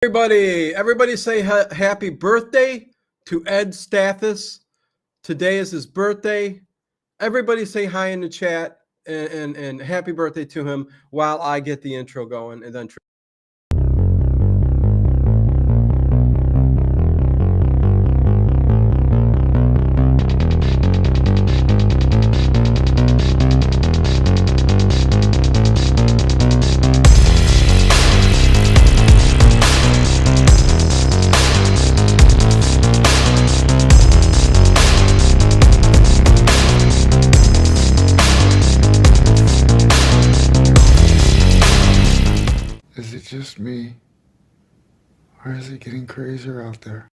Everybody say happy birthday to Ed Stathis. Today is his birthday. Everybody say hi in the chat and happy birthday to him while I get the intro going and then. Is it just me? Or is it getting crazier out there?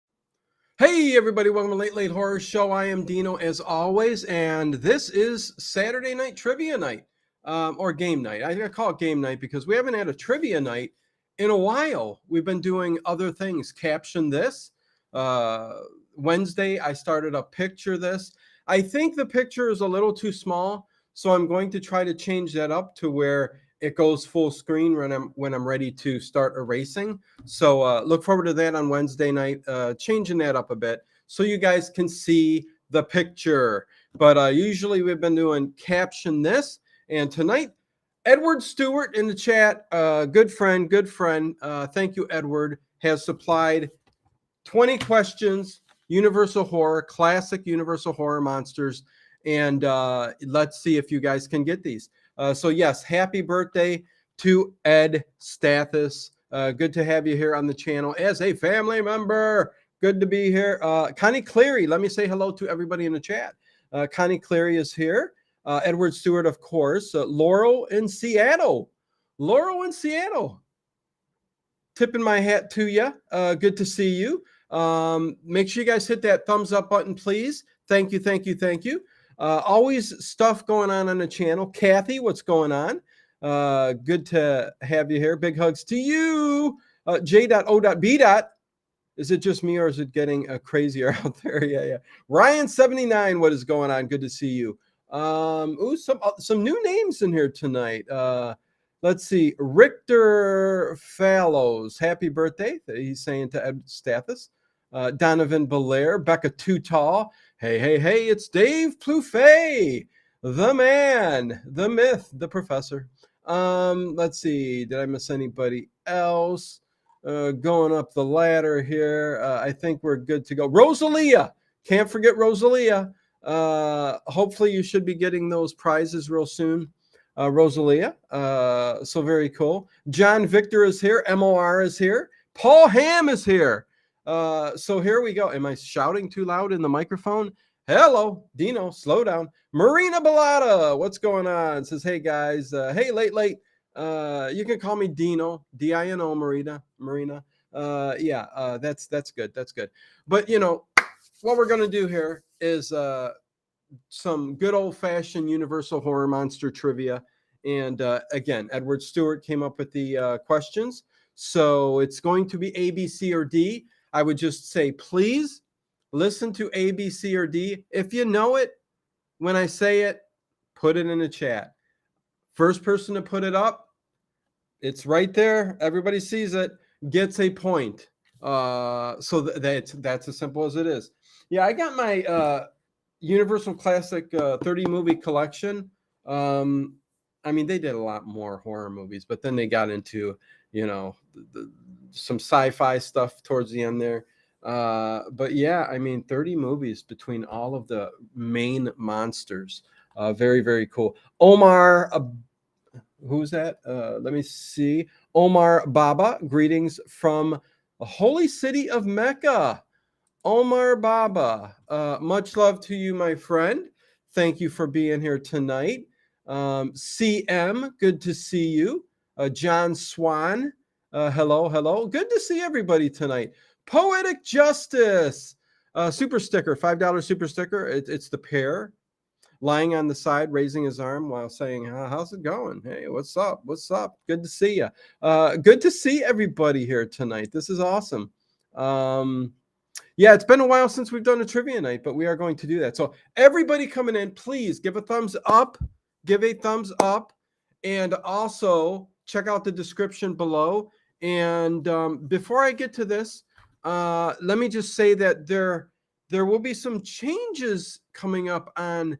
Hey everybody, welcome to Late Horror Show. I am Dino as always, and this is Saturday night trivia night, or game night. I call it game night because we haven't had a trivia night in a while. We've been doing other things. Caption this. Wednesday, I started a picture this. I think the picture is a little too small, so I'm going to try to change that up to where it goes full screen when I'm ready to start erasing. So look forward to that on Wednesday night, changing that up a bit so you guys can see the picture. But usually we've been doing caption this, and tonight, Edward Stewart in the chat, good friend. Thank you, Edward, has supplied 20 questions, Universal Horror, classic Universal Horror monsters, and let's see if you guys can get these. So yes, happy birthday to Ed Stathis. Good to have you here on the channel as a family member. Good to be here. Connie Cleary, let me say hello to everybody in the chat. Connie Cleary is here. Edward Stewart, of course. Laurel in Seattle. Tipping my hat to you. Good to see you. Make sure you guys hit that thumbs up button, please. Thank you. Always stuff going on the channel. Kathy, what's going on? Good to have you here. Big hugs to you. J.O.B. Is it just me or is it getting crazier out there? Yeah. Ryan79, what is going on? Good to see you. Some new names in here tonight. Let's see. Richter Fallows, happy birthday. He's saying to Ed Stathis. Donovan Belair, Becca Too Tall. Hey, it's Dave Plouffe, the man, the myth, the professor. Let's see. Did I miss anybody else? Going up the ladder here. I think we're good to go. Rosalia. Can't forget Rosalia. Hopefully you should be getting those prizes real soon. Rosalia. So very cool. John Victor is here. MOR is here. Paul Ham is here. So here we go. Am I shouting too loud in the microphone? Hello, Dino, slow down. Marina Bellata, what's going on? Says, hey guys, hey, late. You can call me Dino, D-I-N-O, Marina. That's good. But you know, what we're gonna do here is some good old-fashioned Universal Horror Monster trivia. And again, Edward Stewart came up with the questions. So it's going to be A, B, C, or D. I would just say, please listen to A, B, C, or D. If you know it, when I say it, put it in the chat. First person to put it up, it's right there. Everybody sees it, gets a point. So that's as simple as it is. Yeah, I got my Universal Classic 30 movie collection. I mean, they did a lot more horror movies, but then they got into, you know, some sci-fi stuff towards the end there. But yeah, I mean, 30 movies between all of the main monsters. Very, very cool. Omar, who's that? Let me see. Omar Baba, greetings from the holy city of Mecca. Omar Baba, much love to you, my friend. Thank you for being here tonight. CM, good to see you. John Swan, hello. Good to see everybody tonight. Poetic Justice, super sticker, $5 super sticker. It's the pair lying on the side, raising his arm while saying, how's it going? Hey, what's up? Good to see you. Good to see everybody here tonight. This is awesome. Yeah, it's been a while since we've done a trivia night, but we are going to do that. So everybody coming in, please give a thumbs up. And also check out the description below And before I get to this, let me just say that there will be some changes coming up on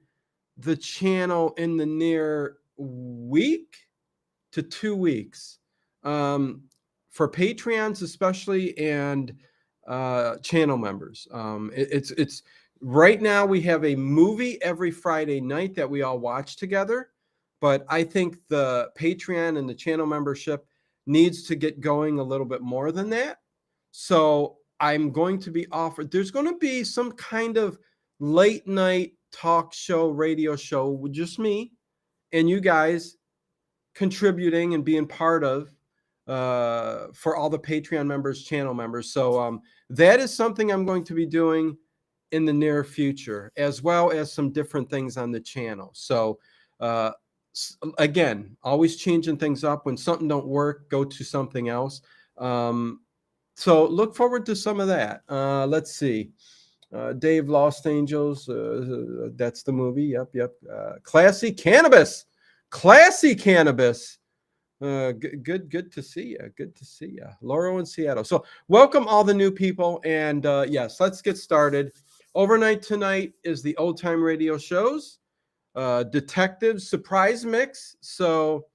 the channel in the near week to 2 weeks, for Patreons especially, and channel members. It's right now we have a movie every Friday night that we all watch together, but I think the Patreon and the channel membership needs to get going a little bit more than that. So I'm going to be offered, there's going to be some kind of late night talk show, radio show with just me and you guys contributing and being part of, for all the Patreon members, channel members. So that is something I'm going to be doing in the near future, as well as some different things on the channel. So uh, again, always changing things up. When something don't work, go to something else. So look forward to some of that. Let's see. Dave Lost Angels. That's the movie. Yep. Classy Cannabis. Classy Cannabis. Good to see you. Good to see you. Laurel in Seattle. So welcome all the new people. And yes, let's get started. Overnight tonight is the old time radio shows. Detectives surprise mix. So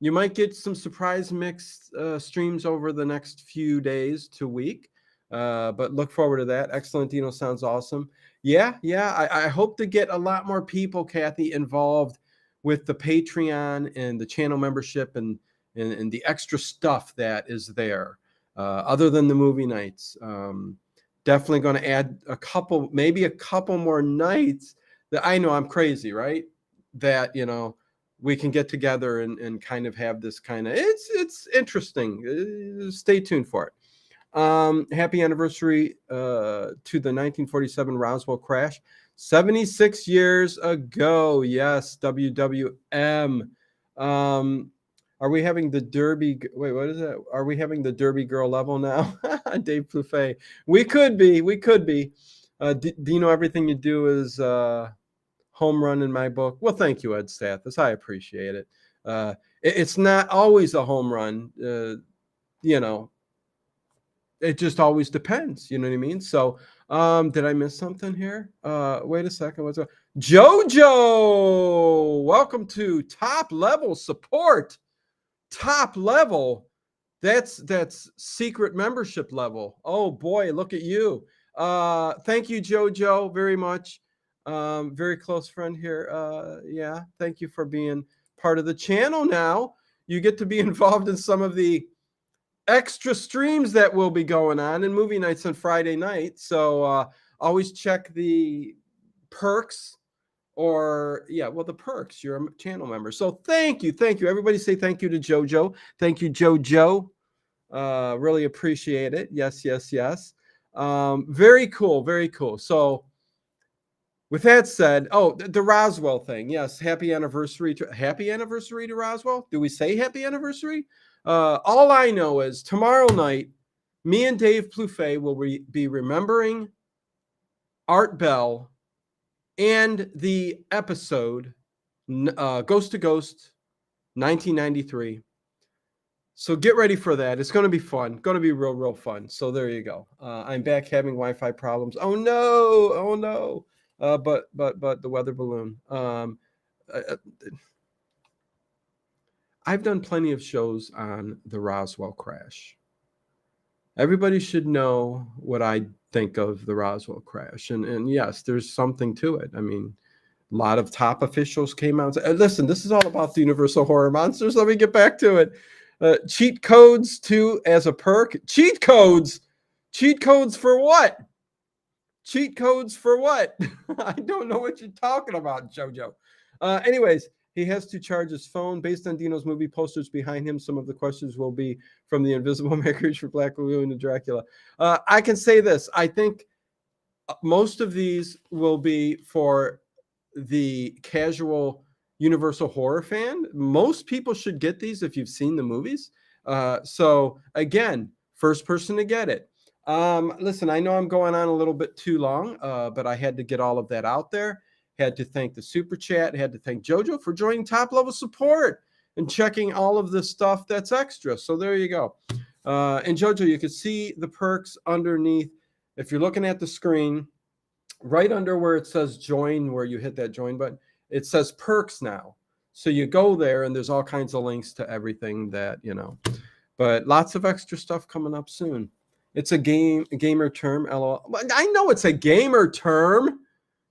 you might get some surprise mix streams over the next few days to week. But look forward to that. Excellent Dino sounds awesome. Yeah. I hope to get a lot more people, Kathy, involved with the Patreon and the channel membership and the extra stuff that is there, other than the movie nights. Definitely going to add maybe a couple more nights that I know I'm crazy, right? That, we can get together and kind of have this kind of, it's interesting. Stay tuned for it. Happy anniversary to the 1947 Roswell crash. 76 years ago. Yes, WWM. Are we having the Derby? Wait, what is that? Are we having the Derby girl level now? Dave Plouffe. We could be. Do you know everything you do is home run in my book? Well, thank you, Ed Stathis. I appreciate it. It's not always a home run. It just always depends. You know what I mean? So, did I miss something here? Wait a second. What's up? Jojo, welcome to top level support. Top level. That's secret membership level. Oh boy, look at you. Thank you, Jojo, very much. Very close friend here. Yeah, thank you for being part of the channel now. You get to be involved in some of the extra streams that will be going on and movie nights on Friday night. So always check the perks the perks. You're a channel member. So thank you. Everybody say thank you to Jojo. Thank you, Jojo. Really appreciate it. Yes. Very cool. So with that said, the Roswell thing. Yes, happy anniversary to Roswell. Do we say happy anniversary? All I know is tomorrow night, me and Dave Plouffe will be remembering Art Bell and the episode Ghost to Ghost 1993. So get ready for that. It's going to be fun. Going to be real fun. So there you go. I'm back having Wi-Fi problems. Oh no. But the weather balloon. I've done plenty of shows on the Roswell crash. Everybody should know what I think of the Roswell crash. And yes, there's something to it. I mean, a lot of top officials came out. Listen, this is all about the Universal Horror Monsters. Let me get back to it. Cheat codes too as a perk. Cheat codes for what? Cheat codes for what? I don't know what you're talking about, Jojo. Anyways, he has to charge his phone. Based on Dino's movie posters behind him, some of the questions will be from the Invisible Makers for Black Lagoon and Dracula. I can say this. I think most of these will be for the casual Universal horror fan. Most people should get these if you've seen the movies. So again, first person to get it. Listen, I know I'm going on a little bit too long, but I had to get all of that out there. Had to thank the super chat. Had to thank Jojo for joining top level support and checking all of the stuff that's extra. So there you go. And Jojo, you can see the perks underneath. If you're looking at the screen, right under where it says join, where you hit that join button, it says perks now. So you go there and there's all kinds of links to everything that, but lots of extra stuff coming up soon. It's a gamer term, LOL. I know it's a gamer term.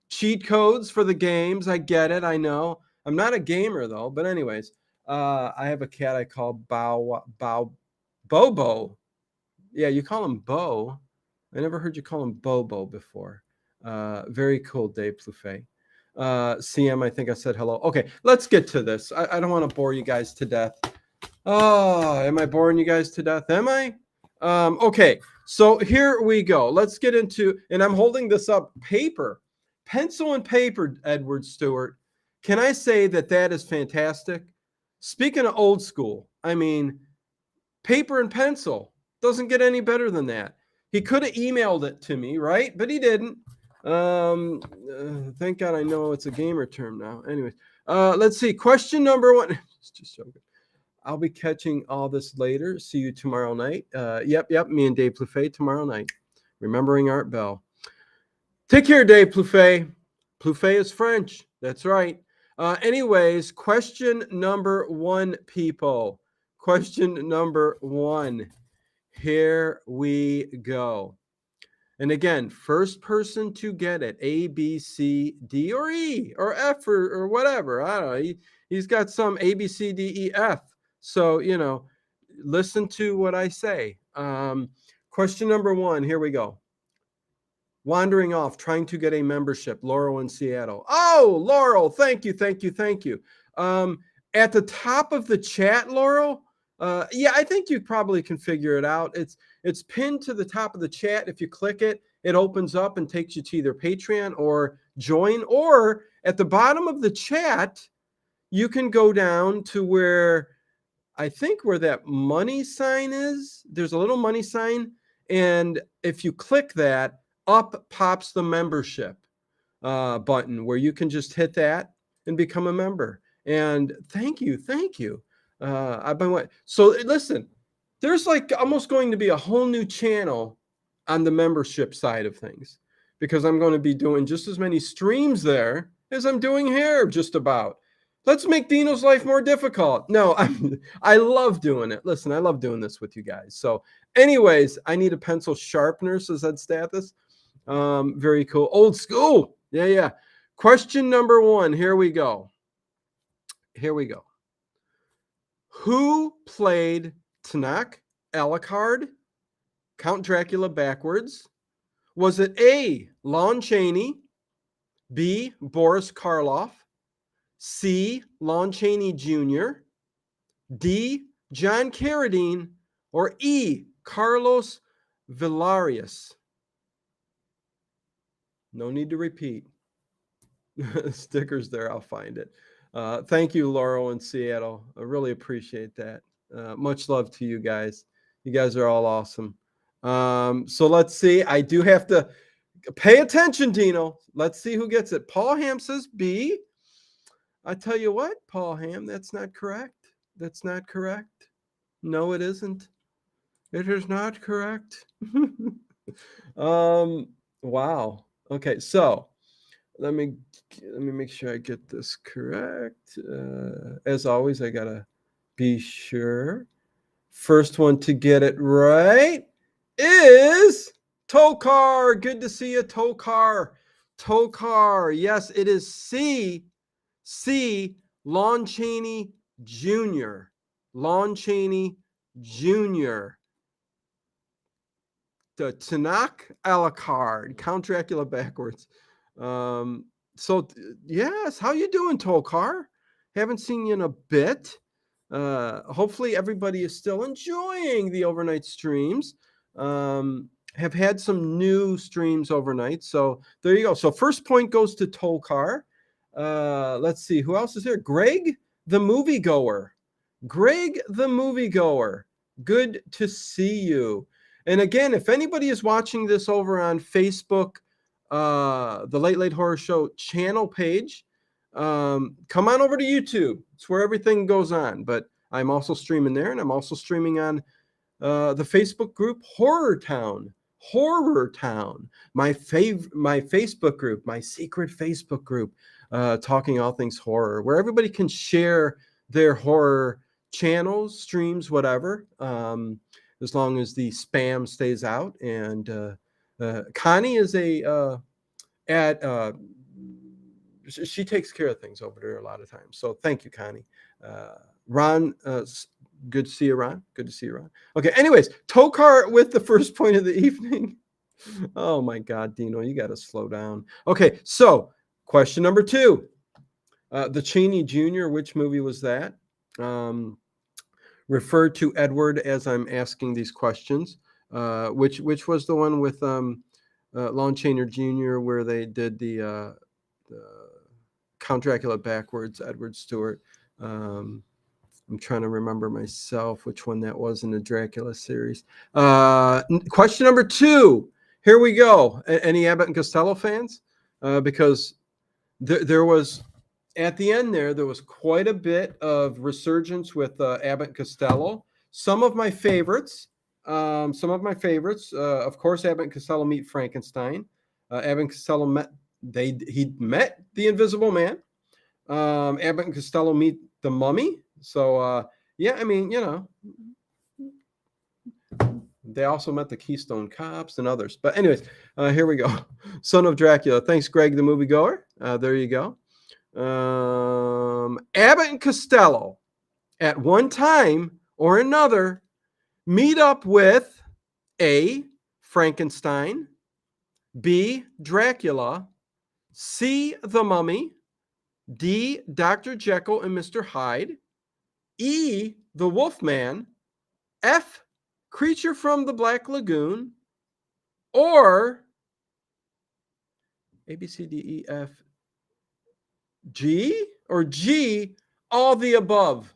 Cheat codes for the games. I get it. I know. I'm not a gamer though. But anyways, I have a cat I call Bobo. Yeah, you call him Bo. I never heard you call him Bobo before. Very cool, Dave Plouffe. CM, I think I said hello. Okay, let's get to this. I don't want to bore you guys to death. Oh, am I boring you guys to death? Am I? Okay, so here we go. Let's get into, and I'm holding this up, paper, pencil and paper, Edward Stewart. Can I say that is fantastic? Speaking of old school, I mean, paper and pencil doesn't get any better than that. He could have emailed it to me, right? But he didn't. Thank God I know it's a gamer term now. Anyways, let's see. Question number 1. It's just so good. I'll be catching all this later. See you tomorrow night. Yep. Me and Dave Plouffe tomorrow night. Remembering Art Bell. Take care, Dave Plouffe. Plouffe is French. That's right. Anyways, question number 1, people. Question number 1. Here we go. And again, first person to get it, A, B, C, D, or E, or F, or whatever. I don't know. He's got some A, B, C, D, E, F. So, listen to what I say. Question number 1, here we go. Wandering off, trying to get a membership, Laurel in Seattle. Oh, Laurel, thank you. At the top of the chat, Laurel, yeah, I think you probably can figure it out. It's pinned to the top of the chat. If you click it, it opens up and takes you to either Patreon or join, or at the bottom of the chat, you can go down to where that money sign is. There's a little money sign. And if you click that, up pops the membership button where you can just hit that and become a member. And thank you. So listen, there's like almost going to be a whole new channel on the membership side of things, because I'm going to be doing just as many streams there as I'm doing here, just about. Let's make Dino's life more difficult. No, I love doing it. Listen, I love doing this with you guys. So anyways, I need a pencil sharpener, says Ed Stathis. Very cool. Old school. Yeah. Question number 1. Here we go. Who played Tanakh Alucard, Count Dracula backwards? Was it A, Lon Chaney, B, Boris Karloff, C, Lon Chaney Jr., D, John Carradine, or E, Carlos Villarius? No need to repeat. Stickers there, I'll find it. Thank you, Laurel in Seattle. I really appreciate that. Much love to you guys. You guys are all awesome. So let's see. I do have to pay attention, Dino. Let's see who gets it. Paul Ham says B. I tell you what, Paul Ham, that's not correct. No, it isn't. It is not correct. Wow. Okay, so let me make sure I get this correct. As always, I gotta be sure. First one to get it right is Tokar. Good to see you, Tokar. Yes, it is C. Lon Chaney Jr. The Tanakh Alucard, Count Dracula backwards. So yes, how you doing, Tokar? Haven't seen you in a bit. Hopefully everybody is still enjoying the overnight streams. Have had some new streams overnight. So there you go. So first point goes to Tokar. Let's see who else is here. Greg the moviegoer. Good to see you. And again, if anybody is watching this over on Facebook, the Late Late Horror Show channel page, come on over to YouTube. It's where everything goes on. But I'm also streaming there, and I'm also streaming on The Facebook group Horror Town. Horror Town. My Facebook group, my secret Facebook group, talking all things horror, where everybody can share their horror channels, streams, whatever, as long as the spam stays out. And Connie is she takes care of things over there a lot of times. So thank you, Connie. Ron, good to see you, Ron. Good to see you, Ron. Okay, anyways, Tokar with the first point of the evening. Oh my God, Dino, you got to slow down. Okay, so question number 2. The Cheney Jr., which movie was that? Refer to Edward as I'm asking these questions. Which was the one with Lon Chaney Jr., where they did the Count Dracula backwards, Edward Stewart. I'm trying to remember myself which one that was in the Dracula series. Question number 2. Here we go. Any Abbott and Costello fans? Because there was, at the end there was quite a bit of resurgence with Abbott and Costello. Some of my favorites. Of course, Abbott and Costello meet Frankenstein. Abbott and Costello he met the Invisible Man. Abbott and Costello meet the Mummy. So yeah, I mean, they also met the Keystone Cops and others. But anyways, here we go. Son of Dracula. Thanks, Greg, the moviegoer. There you go. Abbott and Costello, at one time or another, meet up with A, Frankenstein, B, Dracula, C, the Mummy, D, Dr. Jekyll and Mr. Hyde, E, the Wolfman, F, Creature from the Black Lagoon, or A, B, C, D, E, F, G, or G, all the above.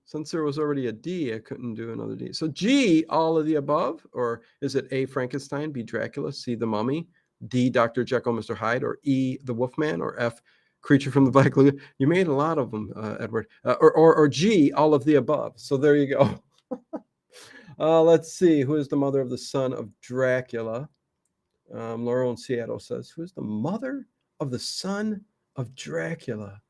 Since there was already a D, I couldn't do another D. So G, all of the above, or is it A, Frankenstein, B, Dracula, C, the Mummy, D, Dr. Jekyll, Mr. Hyde, or E, the Wolfman, or F, Creature from the Black Lagoon? You made a lot of them, Edward. Or G, all of the above. So there you go. Let's see. Who is the mother of the son of Dracula? Laurel in Seattle says, who is the mother of the son of Dracula?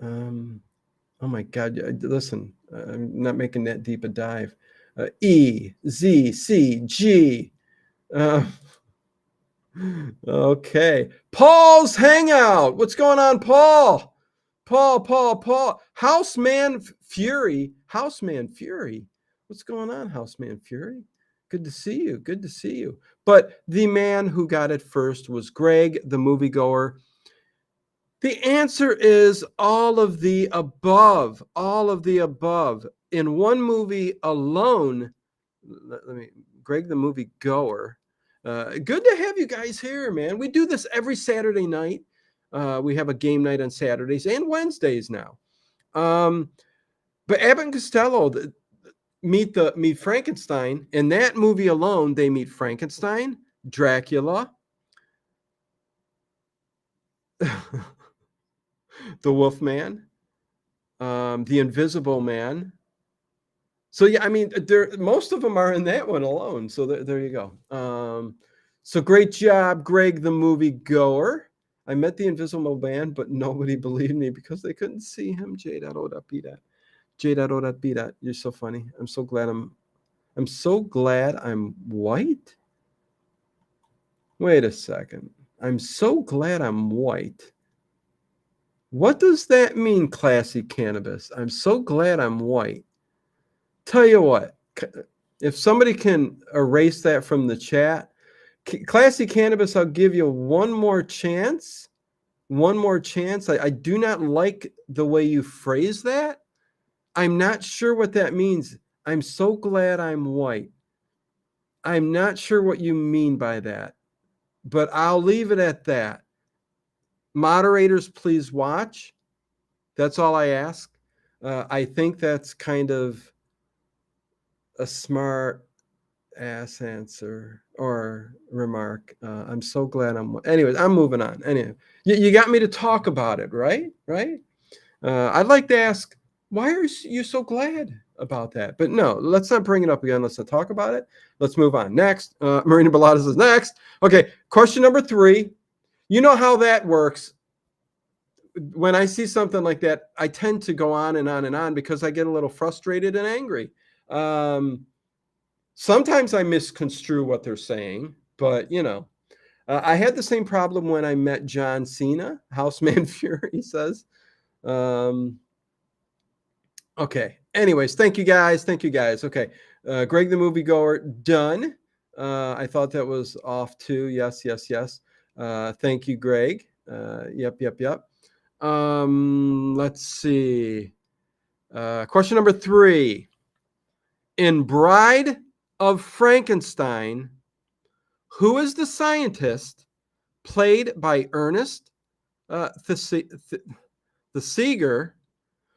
Oh my God. Listen, I'm not making that deep a dive. E, Z, C, G. Okay. Paul's Hangout. What's going on, Paul? Paul. Houseman Fury. What's going on, Houseman Fury? Good to see you. But the man who got it first was Greg, the moviegoer. The answer is all of the above. In one movie alone, Greg, the moviegoer. Good to have you guys here, man. We do this every Saturday night. We have a game night on Saturdays and Wednesdays now. But Abbott and Costello meet Frankenstein. In that movie alone, they meet Frankenstein, Dracula, the Wolfman, the Invisible Man. So yeah, I mean, most of them are in that one alone. So there you go. So great job, Greg, the moviegoer. I met the Invisible Man, but nobody believed me because they couldn't see him. J.O.B. You're so funny. I'm so glad I'm white. Wait a second. I'm so glad I'm white. What does that mean, Classy Cannabis? I'm so glad I'm white. Tell you what, if somebody can erase that from the chat, Classy Cannabis, I'll give you one more chance. I do not like the way you phrase that. I'm not sure what that means. I'm so glad I'm white. I'm not sure what you mean by that, but I'll leave it at that. Moderators, please watch. That's all I ask. I think that's kind of a smart ass answer or remark. I'm so glad anyways, I'm moving on. Anyway, you got me to talk about it, right? I'd like to ask, why are you so glad? about that. But no, let's not bring it up again. Let's not talk about it. Let's move on. Next, Marina Bellata says next. Okay, question number 3. You know how that works. When I see something like that, I tend to go on and on and on because I get a little frustrated and angry. Sometimes I misconstrue what they're saying, but I had the same problem when I met John Cena, Houseman Fury says. Okay. Anyways, thank you guys. Okay. Greg the moviegoer, done. I thought that was off too. Yes. Thank you, Greg. Yep. Let's see. Question number 3. In Bride of Frankenstein, who is the scientist played by Ernest the Seeger,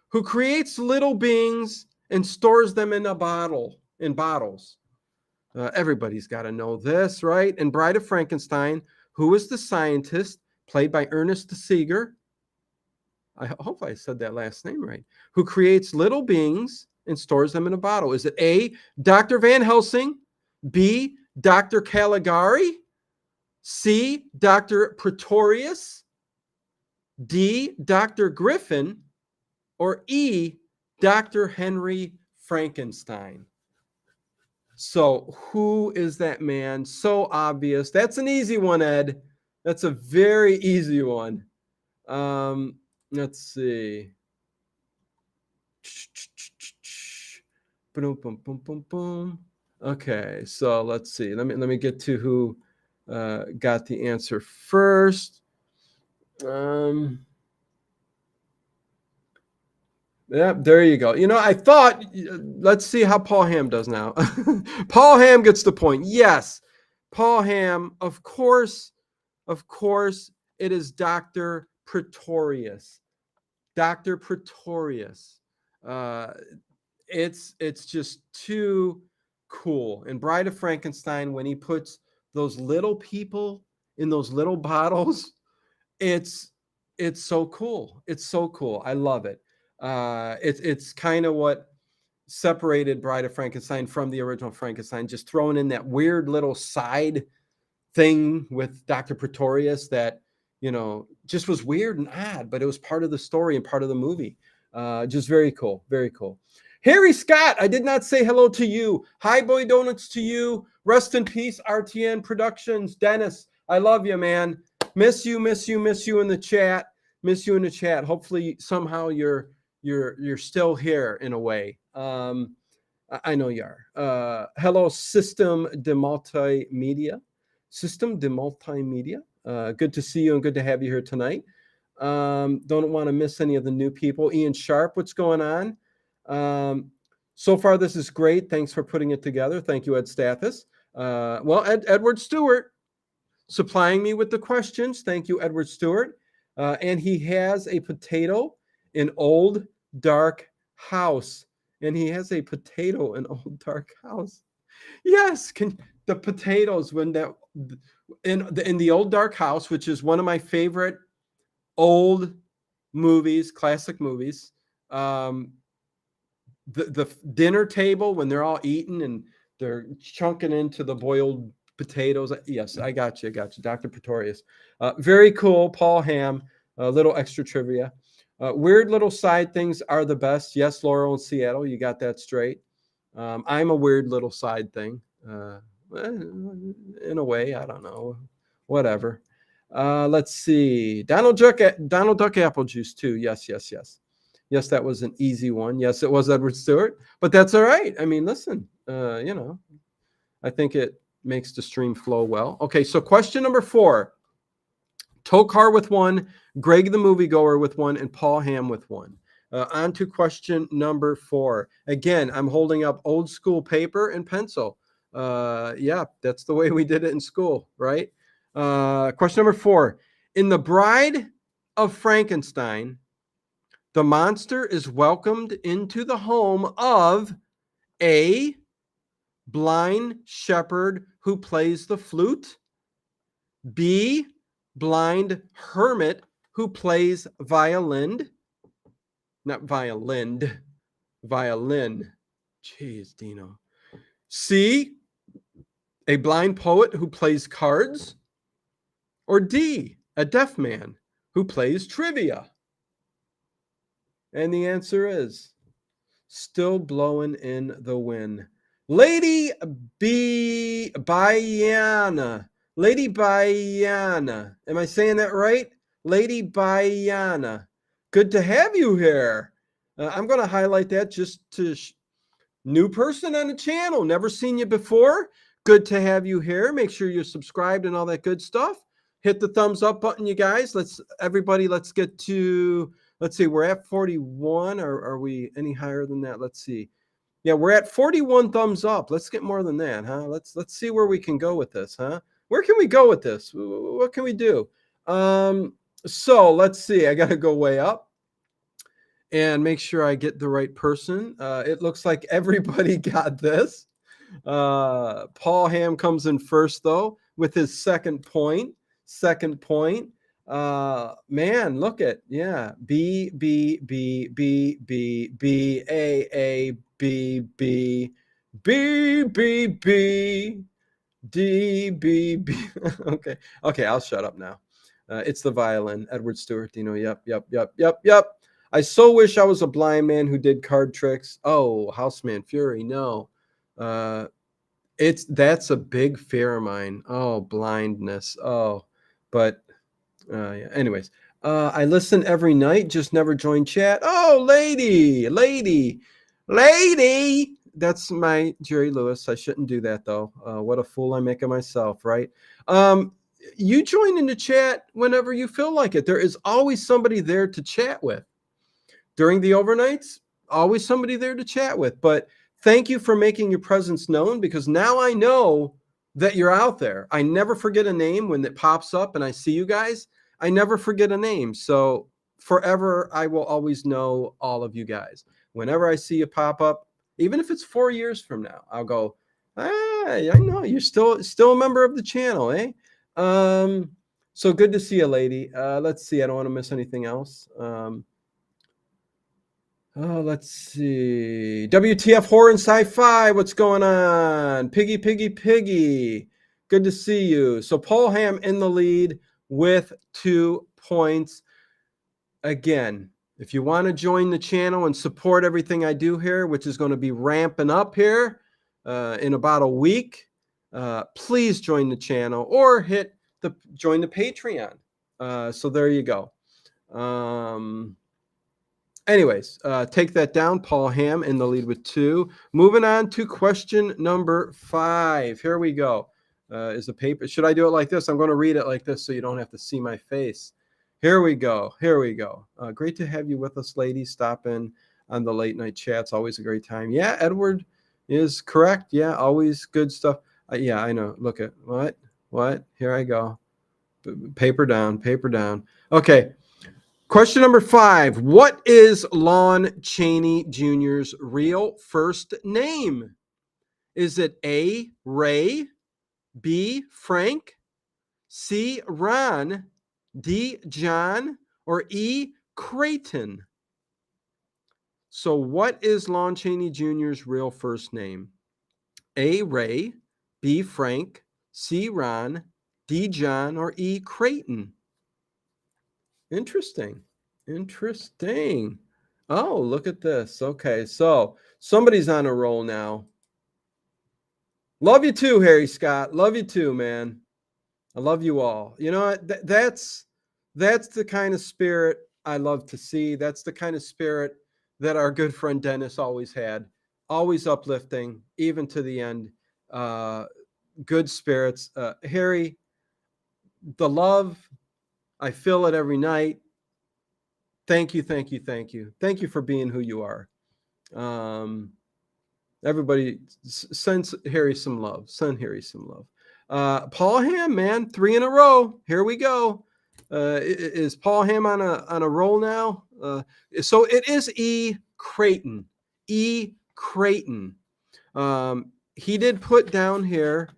who creates little beings and stores them in bottles? Everybody's got to know this, right? In Bride of Frankenstein, who is the scientist played by Ernest the Seeger? I hope I said that last name right. Who creates little beings and stores them in a bottle? Is it A, Dr. Van Helsing, B, Dr. Caligari, C, Dr. Pretorius, D, Dr. Griffin, or E, Dr. Henry Frankenstein? So who is that man? So obvious. That's an easy one, Ed. That's a very easy one. Let's see. Boom, boom, boom, boom, boom. Okay, so let's see. Let me get to who got the answer first. Yeah, there you go. I thought, let's see how Paul Ham does now. Paul Ham gets the point. Yes, Paul Ham, of course, it is Dr. Pretorius. Dr. Pretorius. It's just too cool. In Bride of Frankenstein, when he puts those little people in those little bottles, it's so cool. It's so cool. I love it. It's kind of what separated Bride of Frankenstein from the original Frankenstein, just throwing in that weird little side thing with Dr. Pretorius that, just was weird and odd, but it was part of the story and part of the movie. Just very cool. Very cool. Harry Scott, I did not say hello to you. Hi, Boy Donuts to you. Rest in peace, RTN Productions. Dennis, I love you, man. Miss you in the chat. Miss you in the chat. Hopefully, somehow you're still here in a way. I know you are. Hello, System de Multimedia. Good to see you and good to have you here tonight. Don't want to miss any of the new people. Ian Sharp, what's going on? So far, this is great. Thanks for putting it together. Thank you, Ed Stathis. Edward Stewart supplying me with the questions. Thank you, Edward Stewart. And he has a potato in Old Dark House. Yes, the potatoes when that in the Old Dark House, which is one of my favorite old movies, classic movies. The dinner table when they're all eating and they're chunking into the boiled potatoes. Yes, I got you, Dr. Pretorius. Very cool, Paul Ham. A little extra trivia. Weird little side things are the best. Yes, Laurel in Seattle, you got that straight. I'm a weird little side thing. In a way, I don't know. Whatever. Let's see. Donald Duck apple juice too. Yes. Yes, that was an easy one. Yes, it was Edward Stewart, but that's all right. I mean, listen, I think it makes the stream flow well. Okay, so question number 4. Tokar with 1, Greg the moviegoer with 1, and Paul Ham with 1. On to question number 4. Again, I'm holding up old school paper and pencil. Yeah, that's the way we did it in school, right? Question number 4. In The Bride of Frankenstein, the monster is welcomed into the home of A, blind shepherd who plays the flute, B, blind hermit who plays violin, Jeez, Dino. C, a blind poet who plays cards? Or D, a deaf man who plays trivia? And the answer is still blowing in the wind. Lady Bayana. Lady Bayana. Am I saying that right? Lady Bayana. Good to have you here. I'm going to highlight that just to new person on the channel. Never seen you before. Good to have you here. Make sure you're subscribed and all that good stuff. Hit the thumbs up button, you guys. Let's get to, let's see, we're at 41. Or are we any higher than that? Let's see. Yeah, we're at 41 thumbs up. Let's get more than that, huh? Let's see where we can go with this, huh? Where can we go with this? What can we do? So let's see. I got to go way up and make sure I get the right person. It looks like everybody got this. Paul Ham comes in first, though, with his second point. Man, look at, yeah. B, B, B, B, B, B, A, B, B, B, B, B, D, B, B. Okay, I'll shut up now. It's the violin, Edward Stewart, Dino. Yep. I so wish I was a blind man who did card tricks. Oh, Houseman Fury, no. That's a big fear of mine. Oh, blindness. Oh, but yeah. Anyways, I listen every night, just never join chat. Oh, lady. That's my Jerry Lewis. I shouldn't do that though. What a fool I make of myself, right? You join in the chat whenever you feel like it. There is always somebody there to chat with. During the overnights, always somebody there to chat with. But thank you for making your presence known, because now I know that you're out there. I never forget a name when it pops up and I see you guys. I never forget a name. So forever, I will always know all of you guys. Whenever I see you pop up, even if it's 4 years from now, I'll go, I know you're still a member of the channel, eh? So good to see you, lady. Let's see. I don't want to miss anything else. Let's see. WTF Horror and Sci-Fi. What's going on? Piggy. Good to see you. So Paul Ham in the lead with 2 points. Again, if you want to join the channel and support everything I do here, which is going to be ramping up here in about a week, please join the channel or join the Patreon. So there you go. Anyways, take that down. Paul Ham in the lead with 2. Moving on to question number 5. Here we go. Is the paper? Should I do it like this? I'm going to read it like this so you don't have to see my face. Here we go. Great to have you with us, ladies. Stop in on the late night chats. Always a great time. Yeah, Edward is correct. Yeah, always good stuff. Yeah, I know. Look at what? Here I go. Paper down. Okay. Question number 5. What is Lon Chaney Jr.'s real first name? Is it A, Ray, B, Frank, C, Ron, D, John, or E, Creighton? So what is Lon Chaney Jr.'s real first name? A, Ray, B, Frank, C, Ron, D, John, or E, Creighton? Interesting. Oh, look at this. Okay, so somebody's on a roll now. Love you too, Harry Scott. Love you too, man. I love you all. You know what? That's the kind of spirit I love to see. That's the kind of spirit that our good friend Dennis always had. Always uplifting, even to the end. Good spirits. Harry, the love, I feel it every night. Thank you for being who you are. Everybody send Harry some love. Paul Ham, man, 3 in a row. Here we go. Is Paul Ham on a roll now? So it is E, Creighton. He did put down here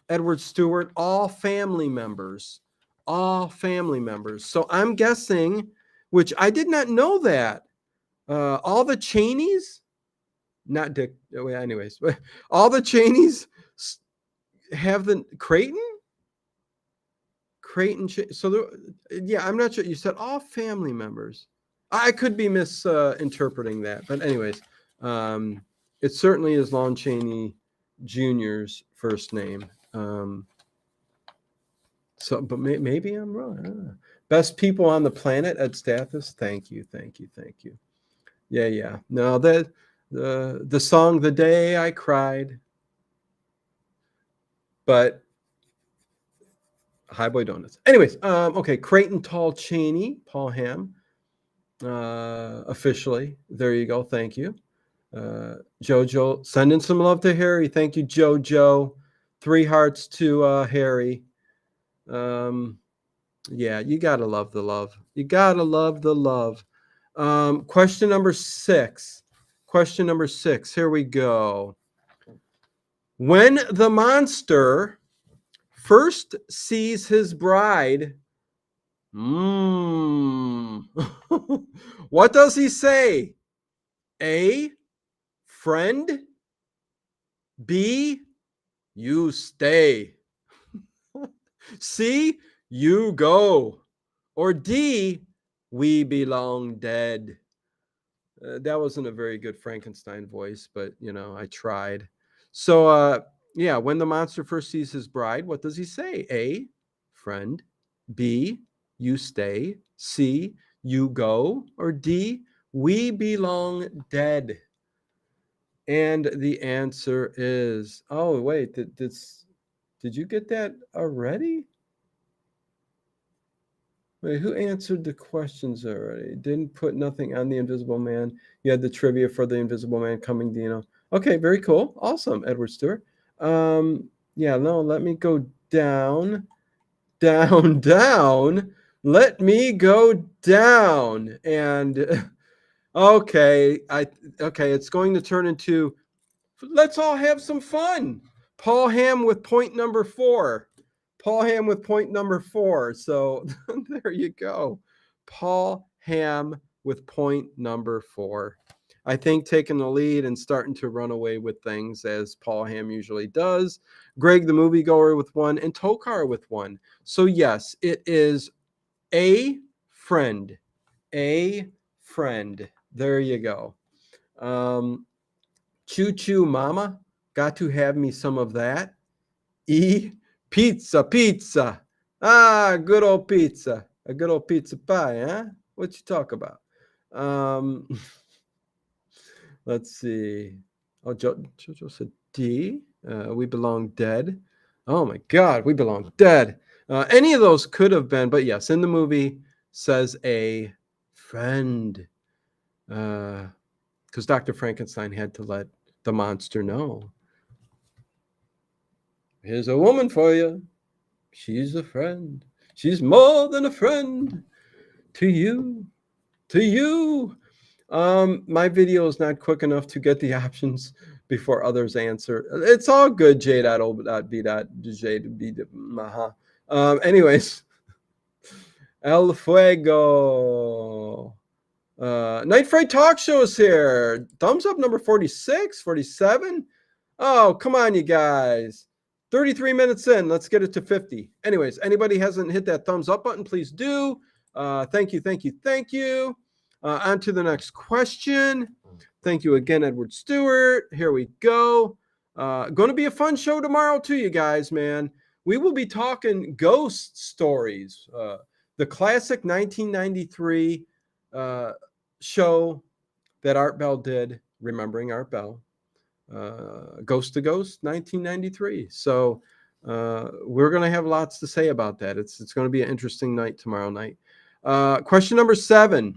Edward Stewart, all family members. So I'm guessing, which I did not know that, all the Cheneys not Dick. Well, anyways, all the Cheneys have the Creighton. So yeah, I'm not sure. You said all family members. I could be misinterpreting that, but anyways, it certainly is Lon Chaney Jr.'s first name. But maybe I'm wrong. I don't know. Best people on the planet, Ed Stathis. Thank you. Yeah. No, that the song "The Day I Cried," but High Boy Donuts. Anyways, okay, Creighton Tall Cheney, Paul Ham, officially. There you go. Thank you. Jojo, sending some love to Harry. Thank you, Jojo. 3 hearts to Harry. Yeah, you gotta love the love. You gotta love the love. Question number 6. Here we go. When the monster first sees his bride, what does he say? A, friend. B, you stay. C, you go. Or D, we belong dead. That wasn't a very good Frankenstein voice, but I tried. So yeah, when the monster first sees his bride, what does he say? A, friend. B, you stay. C, you go. Or D, we belong dead. And the answer is, oh wait, did you get that already? Wait, who answered the questions already? Didn't put nothing on the Invisible Man. You had the trivia for the Invisible Man coming, Dino. Okay, very cool. Awesome, Edward Stewart. Yeah, no, let me go down. Let me go down. And okay, it's going to turn into let's all have some fun. Paul Ham with point number 4. So there you go. Paul Ham with point number 4. I think taking the lead and starting to run away with things as Paul Ham usually does. Greg the moviegoer with 1 and Tokar with 1. So yes, it is a friend. A friend. There you go. Choo Choo Mama, got to have me some of that. E, pizza. Good old pizza. A good old pizza pie, huh? What you talk about? Let's see. Oh, Jojo said D. We belong dead. Oh my God, we belong dead. Any of those could have been, but yes, in the movie says a friend. Because Dr. Frankenstein had to let the monster know. Here's a woman for you. She's a friend. She's more than a friend to you. My video is not quick enough to get the options before others answer. It's all good, j.o.b.j. Anyways, El Fuego. Night Fright Talk Show is here. Thumbs up number 46, 47. Oh, come on, you guys. 33 minutes in. Let's get it to 50. Anyways, anybody hasn't hit that thumbs up button, please do. Thank you. On to the next question. Thank you again, Edward Stewart. Here we go. Going to be a fun show tomorrow too, you guys, man. We will be talking ghost stories. The classic 1993 show that Art Bell did, Remembering Art Bell. Ghost to Ghost 1993. So we're going to have lots to say about that. It's going to be an interesting night tomorrow night. Question number 7.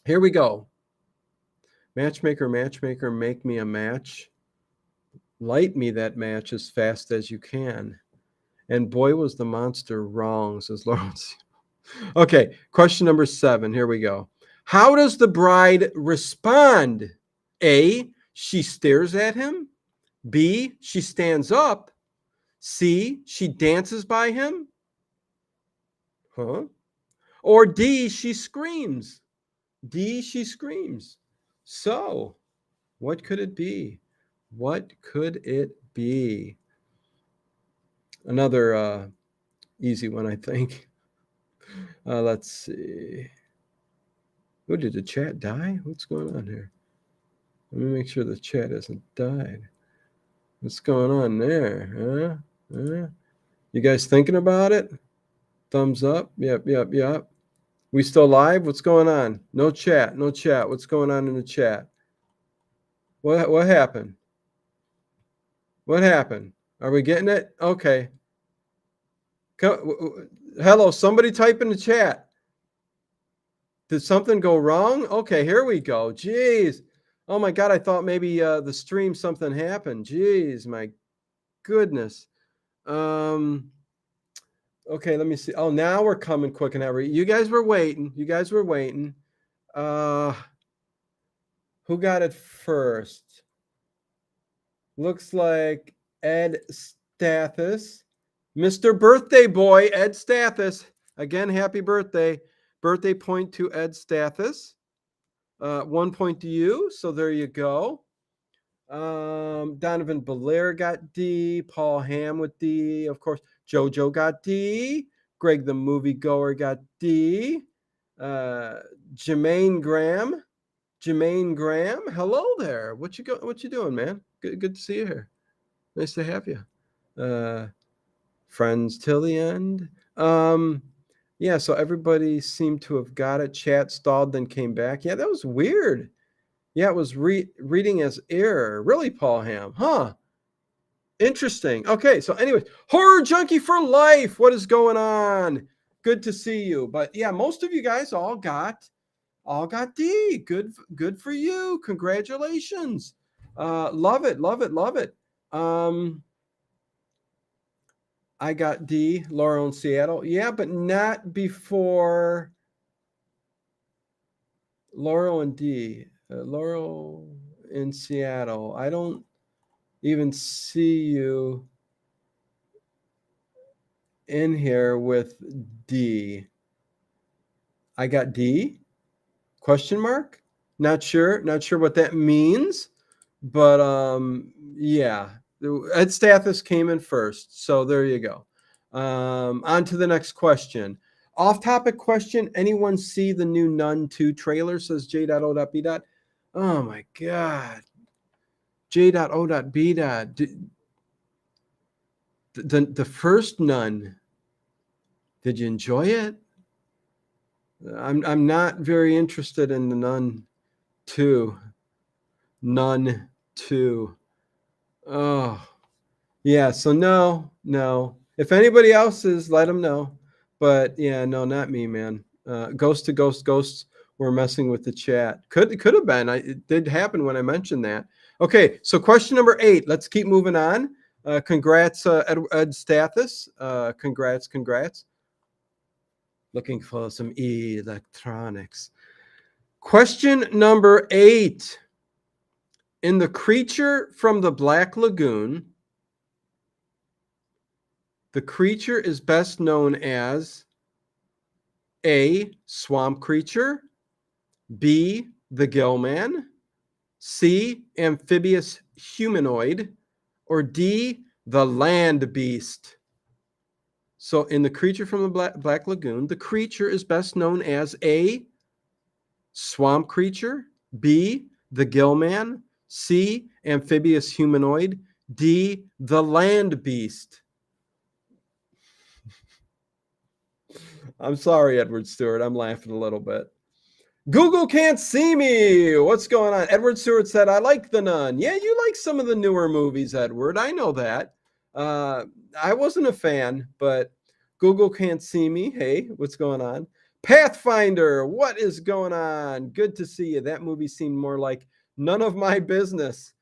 Here we go. Matchmaker, make me a match. Light me that match as fast as you can. And boy, was the monster wrong, says Lawrence. Okay, question number 7. Here we go. How does the bride respond? A, she stares at him. B, she stands up. C, she dances by him. Or D, she screams. So, What could it be? What could it be? Another easy one, I think. Let's see. Oh, did the chat die? What's going on here? Let me make sure the chat hasn't died. What's going on there? You guys thinking about it? Thumbs up. Yep. We still live? What's going on? No chat. What's going on in the chat? What happened? What happened? Are we getting it? Okay. Hello, somebody type in the chat. Did something go wrong? Okay, here we go. Jeez. Oh my God, I thought maybe the stream something happened. Jeez, my goodness. Okay, let me see. Oh, now we're coming quick and every. You guys were waiting. Who got it first? Looks like Ed Stathis. Mr. Birthday Boy, Ed Stathis. Again, happy birthday. Birthday point to Ed Stathis. 1 point to you. So there you go. Donovan Belair got D. Paul Ham with D. Of course, JoJo got D. Greg the Moviegoer got D. Jermaine Graham. Hello there. What you doing, man? Good to see you here. Nice to have you. Friends till the end. Yeah, so everybody seemed to have got it. Chat stalled, then came back. Yeah, that was weird. Yeah, it was reading as error. Really, Paul Ham? Huh. Interesting. Okay, so anyways, Horror Junkie for Life. What is going on? Good to see you. But yeah, most of you guys all got D. Good for you. Congratulations. Love it. I got D. Laurel in Seattle. Yeah, but not before Laurel and D. Laurel in Seattle. I don't even see you in here with D. I got D? Question mark? Not sure what that means, but yeah. Ed Stathis came in first, so there you go. On to the next question. Off-topic question. Anyone see the new Nun 2 trailer? Says J.O.B. Oh my God. J.O.B. The first Nun. Did you enjoy it? I'm not very interested in the Nun 2. Nun 2. Oh. Yeah, so no. If anybody else is, let them know. But yeah, no, not me, man. Ghosts were messing with the chat. Could have been. It did happen when I mentioned that. Okay, so question number 8. Let's keep moving on. Congrats, Ed Stathis. Congrats. Looking for some electronics. Question number 8. In The Creature from the Black Lagoon, the creature is best known as A, swamp creature, B, the gill man, C, amphibious humanoid, or D, the land beast. So in The Creature from the Black Lagoon, the creature is best known as A, swamp creature, B, the gill man, C, amphibious humanoid, D, the land beast. I'm sorry, Edward Stewart. I'm laughing a little bit. Google can't see me. What's going on? Edward Stewart said, I like The Nun. Yeah, you like some of the newer movies, Edward. I know that. I wasn't a fan, but Google can't see me. Hey, what's going on? Pathfinder, what is going on? Good to see you. That movie seemed more like none of my business.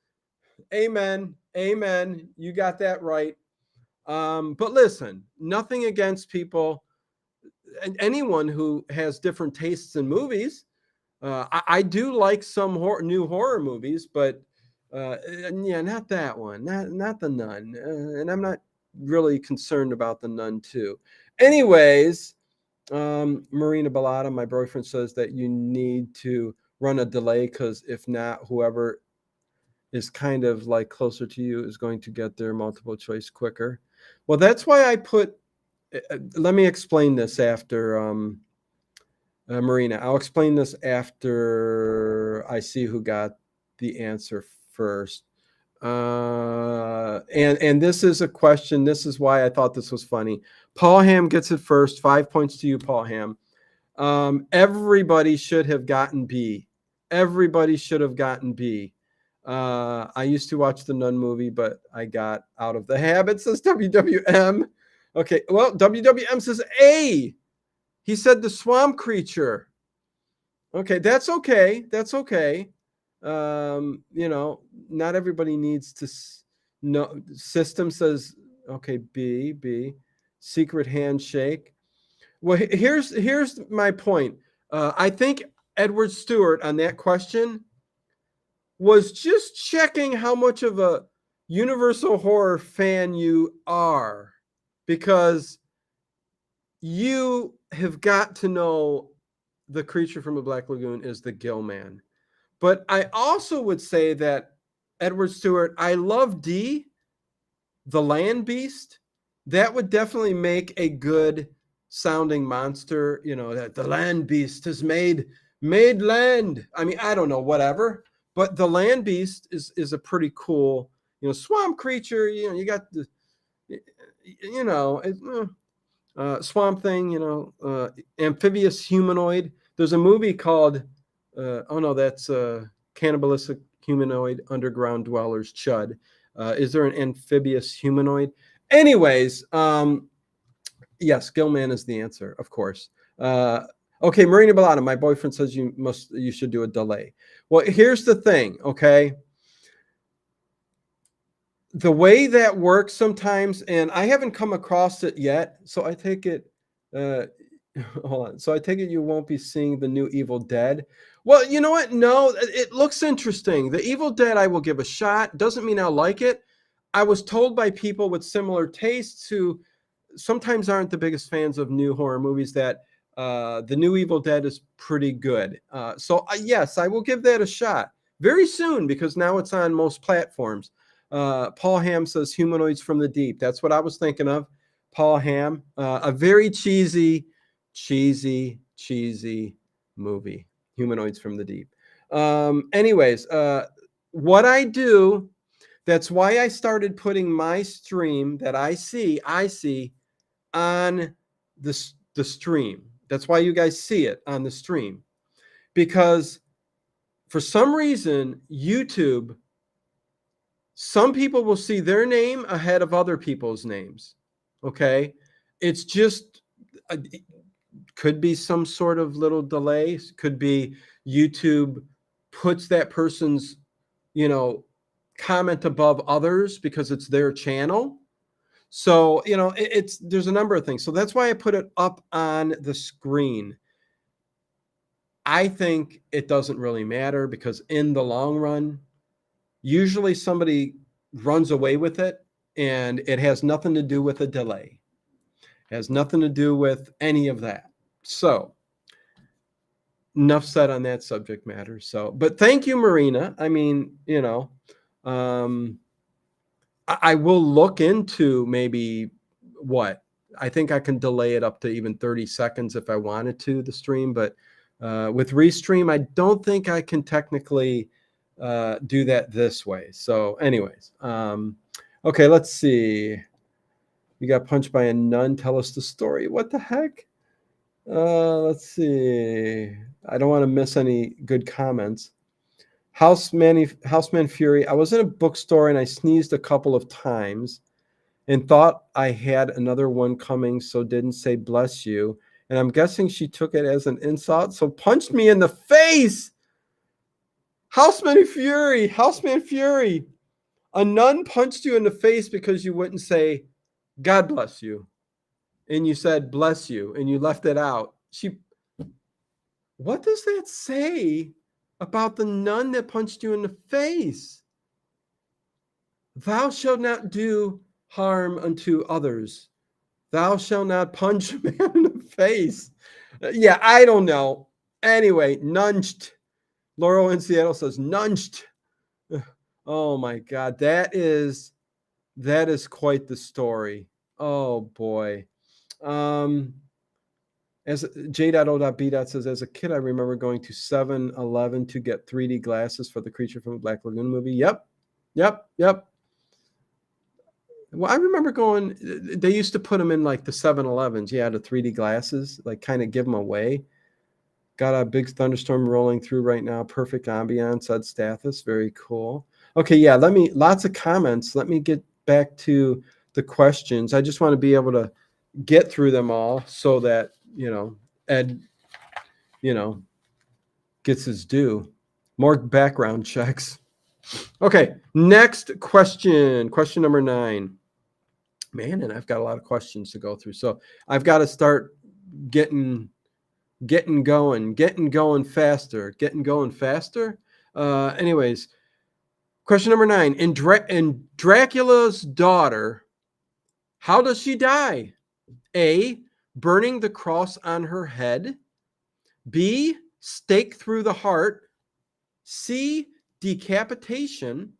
Amen. You got that right. But listen, nothing against people, anyone who has different tastes in movies. I do like some new horror movies, but yeah, not that one, not The Nun, and I'm not really concerned about The Nun 2. Anyways, Marina Bellata, my boyfriend, says that you need to run a delay because if not, whoever is kind of like closer to you is going to get their multiple choice quicker. Well, that's why I put, let me explain this after Marina. I'll explain this after I see who got the answer first. And this is a question. This is why I thought this was funny. Paul Ham gets it first. 5 points to you, Paul Ham. Everybody should have gotten B. Everybody should have gotten B. I used to watch the Nun movie, but I got out of the habit, says WWM. Okay, well, WWM says A. He said the swamp creature. Okay, that's okay. That's okay. Not everybody needs to know. System says, okay, B. Secret handshake. Well, here's my point. I think Edward Stewart on that question was just checking how much of a Universal horror fan you are, because you have got to know the creature from the Black Lagoon is the Gill Man. But I also would say that Edward Stewart, I love D, the land beast. That would definitely make a good sounding monster. That the land beast has made land. I mean, I don't know, whatever. But the land beast is a pretty cool, swamp creature. You got the, swamp thing. Amphibious humanoid. There's a movie called, that's Cannibalistic Humanoid Underground Dwellers, Chud. Is there an amphibious humanoid? Anyways, yes, Gilman is the answer, of course. Okay, Marina Bellata, my boyfriend says you should do a delay. Well, here's the thing, okay? The way that works sometimes, and I haven't come across it yet, so I take it, hold on. So I take it you won't be seeing the new Evil Dead. Well, you know what? No, it looks interesting. The Evil Dead I will give a shot. Doesn't mean I'll like it. I was told by people with similar tastes who sometimes aren't the biggest fans of new horror movies that the new Evil Dead is pretty good. So yes, I will give that a shot very soon, because now it's on most platforms. Paul Ham says Humanoids from the Deep. That's what I was thinking of. Paul Ham, a very cheesy movie. Humanoids from the Deep. Anyways, what I do, that's why I started putting my stream that I see on the stream. That's why you guys see it on the stream, because for some reason, YouTube, some people will see their name ahead of other people's names. Okay. It's just, could be some sort of little delay. Could be YouTube puts that person's, comment above others because it's their channel. So, there's a number of things. So that's why I put it up on the screen. I think it doesn't really matter, because in the long run, usually somebody runs away with it, and it has nothing to do with a delay. It has nothing to do with any of that. So enough said on that subject matter. So, but thank you, Marina. I mean, I will look into maybe what I think I can delay it up to even 30 seconds if I wanted to, the stream. But with Restream, I don't think I can technically do that this way. So anyways, okay, let's see. You got punched by a nun. Tell us the story. What the heck? Let's see. I don't want to miss any good comments. Houseman Fury. I was in a bookstore and I sneezed a couple of times and thought I had another one coming, so didn't say bless you. And I'm guessing she took it as an insult, so punched me in the face. Houseman Fury. A nun punched you in the face because you wouldn't say God bless you, and you said bless you, and you left it out. What does that say about the nun that punched you in the face? Thou shalt not do harm unto others. Thou shalt not punch a man in the face. Yeah, I don't know. Anyway, nunged. Laurel in Seattle says nunged. Oh my God, that is quite the story. Oh boy. As J.O.B. says, as a kid, I remember going to 7-Eleven to get 3D glasses for the Creature from the Black Lagoon movie. Yep. Well, I remember going. They used to put them in like the 7-Elevens. Yeah, the 3D glasses, like kind of give them away. Got a big thunderstorm rolling through right now. Perfect ambiance, said Stathis. Very cool. Okay, yeah, lots of comments. Let me get back to the questions. I just want to be able to get through them all so that, Ed, gets his due. More background checks. Okay, next question. Question number 9. Man, and I've got a lot of questions to go through. So I've got to start getting going faster. Anyways, question number 9. In Dracula's daughter, how does she die? A, burning the cross on her head. B, stake through the heart. C, decapitation.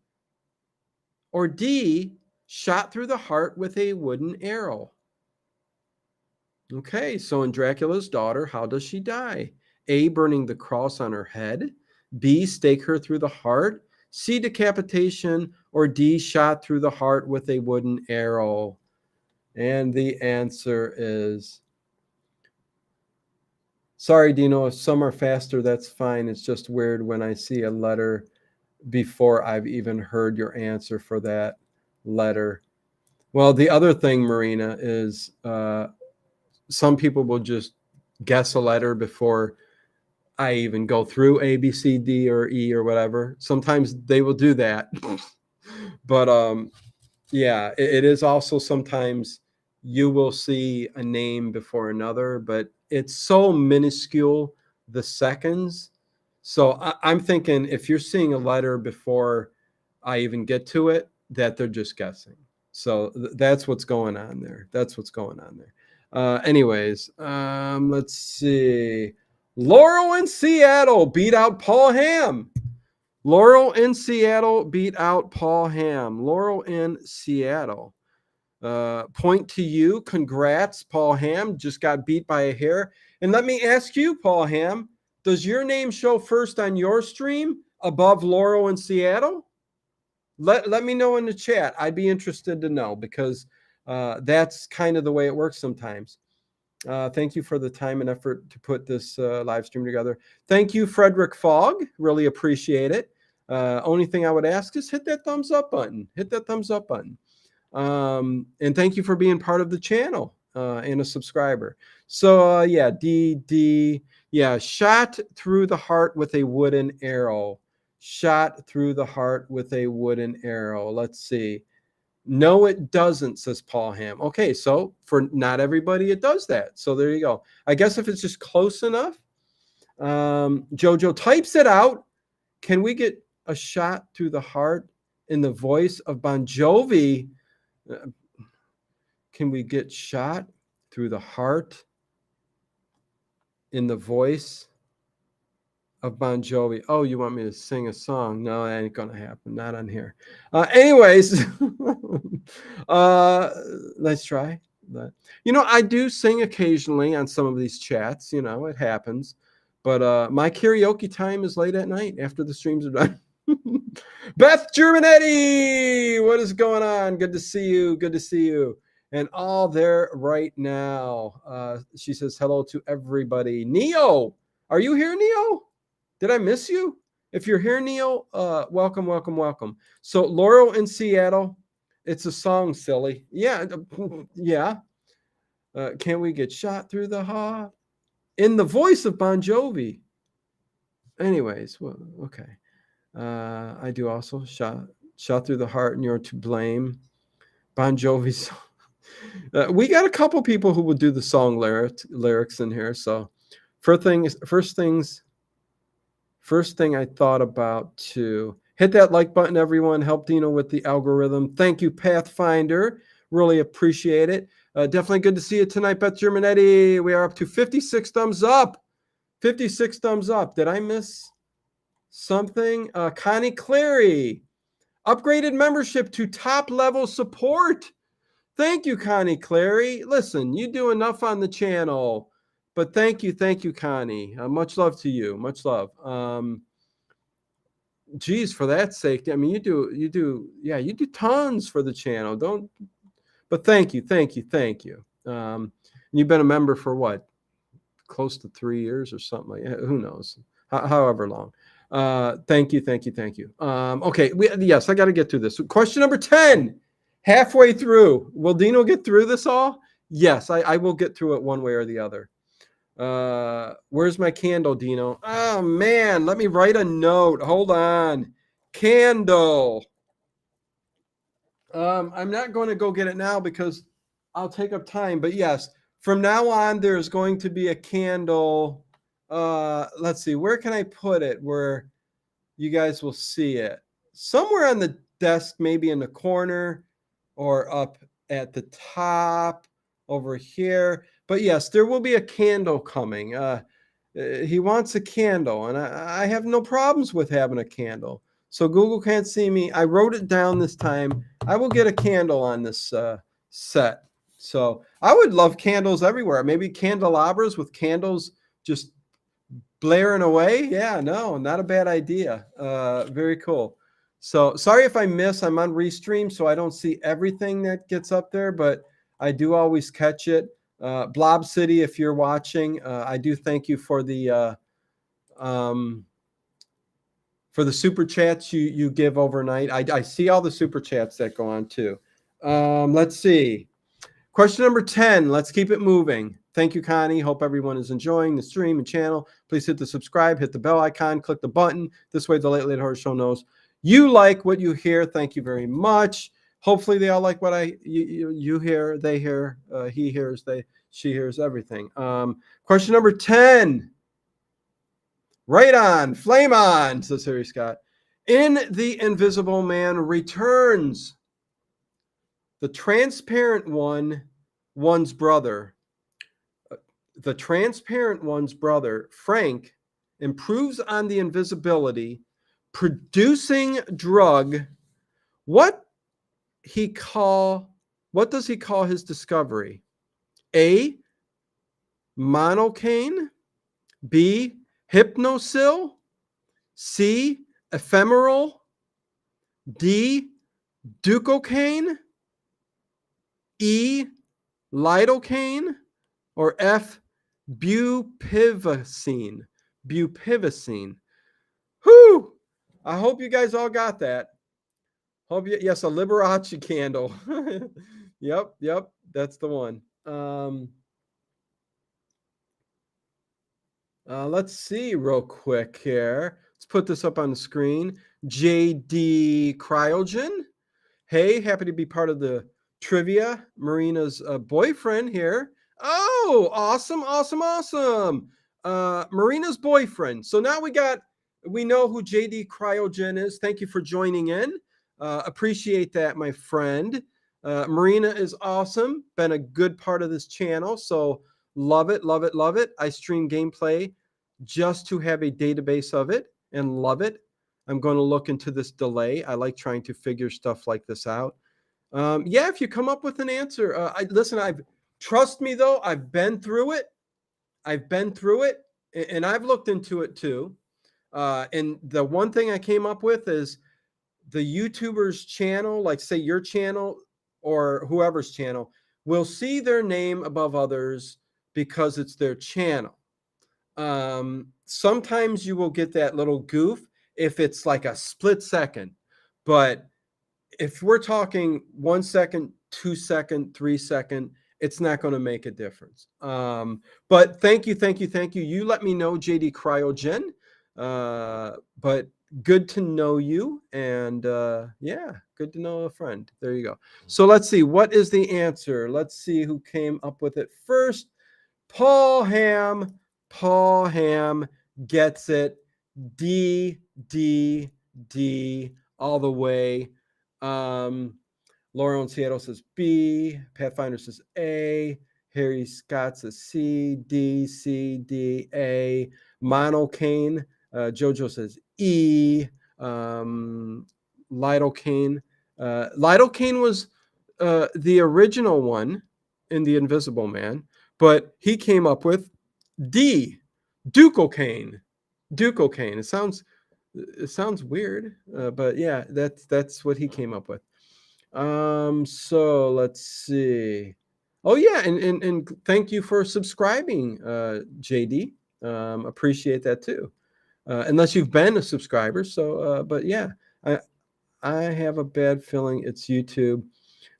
Or D, shot through the heart with a wooden arrow. Okay, so in Dracula's daughter, how does she die? A, burning the cross on her head. B, stake her through the heart. C, decapitation. Or D, shot through the heart with a wooden arrow. And the answer is, sorry, Dino, if some are faster, that's fine. It's just weird when I see a letter before I've even heard your answer for that letter. Well, the other thing, Marina, is some people will just guess a letter before I even go through A, B, C, D, or E, or whatever. Sometimes they will do that. But yeah, it is also sometimes you will see a name before another, but it's so minuscule, the seconds. So I'm thinking if you're seeing a letter before I even get to it, that they're just guessing. So that's what's going on there. Anyways, let's see. Laurel in Seattle beat out Paul Ham. Laurel in Seattle beat out Paul Ham. Laurel in Seattle. Point to you. Congrats, Paul Ham. Just got beat by a hair. And let me ask you, Paul Ham, does your name show first on your stream above Laurel in Seattle? Let me know in the chat. I'd be interested to know because that's kind of the way it works sometimes. Thank you for the time and effort to put this live stream together. Thank you, Frederick Fogg. Really appreciate it. Only thing I would ask is hit that thumbs up button. And thank you for being part of the channel and a subscriber. So yeah, D. Yeah, shot through the heart with a wooden arrow. Shot through the heart with a wooden arrow. Let's see. No, it doesn't, says Paul Ham. Okay, so for not everybody, it does that. So there you go. I guess if it's just close enough. Jojo types it out. Can we get a shot through the heart in the voice of Bon Jovi? Can we get shot through the heart in the voice of Bon Jovi? Oh, you want me to sing a song? No, that ain't gonna happen. Not on here. Anyways, let's try. I do sing occasionally on some of these chats. It happens. But my karaoke time is late at night after the streams are done. Beth Germanetti, what is going on? Good to see you. And all there right now. She says hello to everybody. Neo, are you here, Neo? Did I miss you? If you're here, Neo, welcome. So Laurel in Seattle, it's a song, silly. Yeah. Can we get shot through the heart? In the voice of Bon Jovi. Anyways, well, okay. I do also shot through the heart, and you're to blame. Bon Jovi's. We got a couple people who will do the song lyrics in here. So first thing I thought about to hit that like button, everyone. Help Dino with the algorithm. Thank you, Pathfinder. Really appreciate it. Definitely good to see you tonight, Beth Germanetti. We are up to 56 thumbs up. 56 thumbs up. Did I miss something? Connie Cleary. Upgraded membership to top level support. Thank you, Connie Clary. Listen, you do enough on the channel, but thank you, Connie. Much love to you. Much love. Geez, for that sake, I mean, you do tons for the channel. But thank you. You've been a member for what? Close to 3 years or something like that. Who knows? However long. Thank you. Okay. Yes, I got to get through this. Question number 10. Halfway through. Will Dino get through this all? Yes, I will get through it one way or the other. Where's my candle, Dino? Oh, man. Let me write a note. Hold on. Candle. I'm not going to go get it now because I'll take up time. But yes, from now on, there's going to be a candle. Let's see. Where can I put it where you guys will see it? Somewhere on the desk, maybe in the corner or up at the top over here. But yes, there will be a candle coming. He wants a candle, and I have no problems with having a candle. So Google can't see me. I wrote it down this time. I will get a candle on this set. So I would love candles everywhere. Maybe candelabras with candles just blaring away. Yeah, no, not a bad idea. Very cool. So sorry if I miss. I'm on Restream, so I don't see everything that gets up there, but I do always catch it. Blob City, if you're watching, I do thank you for the super chats you give overnight. I see all the super chats that go on too. Let's see. Question number 10. Let's keep it moving. Thank you, Connie. Hope everyone is enjoying the stream and channel. Please hit the subscribe, hit the bell icon, click the button. This way the Late Horror Show knows you like what you hear. Thank you very much. Hopefully they all like what you hear, they hear, he hears, she hears, everything. Question number 10. Right on, flame on, says Harry Scott. In The Invisible Man Returns, the transparent one's brother, Frank, improves on the invisibility, producing drug. What does he call his discovery? A, monocaine. B, hypnosil. C, ephemeral. D, ducocaine. E, lidocaine. Or F, bupivacine. Whew! I hope you guys all got that. Yes, a Liberace candle. Yep, that's the one. Let's see real quick here. Let's put this up on the screen. JD Cryogen. Hey, happy to be part of the trivia. Marina's boyfriend here. Oh, awesome. Marina's boyfriend. So now we know who JD Cryogen is. Thank you for joining in. Appreciate that, my friend. Marina is awesome. Been a good part of this channel. So love it. I stream gameplay just to have a database of it and love it. I'm going to look into this delay. I like trying to figure stuff like this out. If you come up with an answer, trust me though, I've been through it, and I've looked into it too. And the one thing I came up with is the YouTuber's channel, like say your channel or whoever's channel, will see their name above others because it's their channel. Sometimes you will get that little goof if it's like a split second, but if we're talking 1 second, 2 second, 3 second, it's not going to make a difference. But thank you. You let me know, JD Cryogen. But good to know you. And good to know a friend. There you go. So let's see. What is the answer? Let's see who came up with it first. Paul Ham gets it. D all the way. Laura Seattle says B. Pathfinder says A. Harry Scott says C. D. A. Monocaine. Jojo says E. Lidocaine. Lidocaine was the original one in The Invisible Man, but he came up with D, Ducocaine. Ducocaine. It sounds weird, but yeah, that's what he came up with. So let's see. Oh yeah, and thank you for subscribing, JD. Appreciate that too. Unless you've been a subscriber, so but yeah, I I have a bad feeling it's YouTube.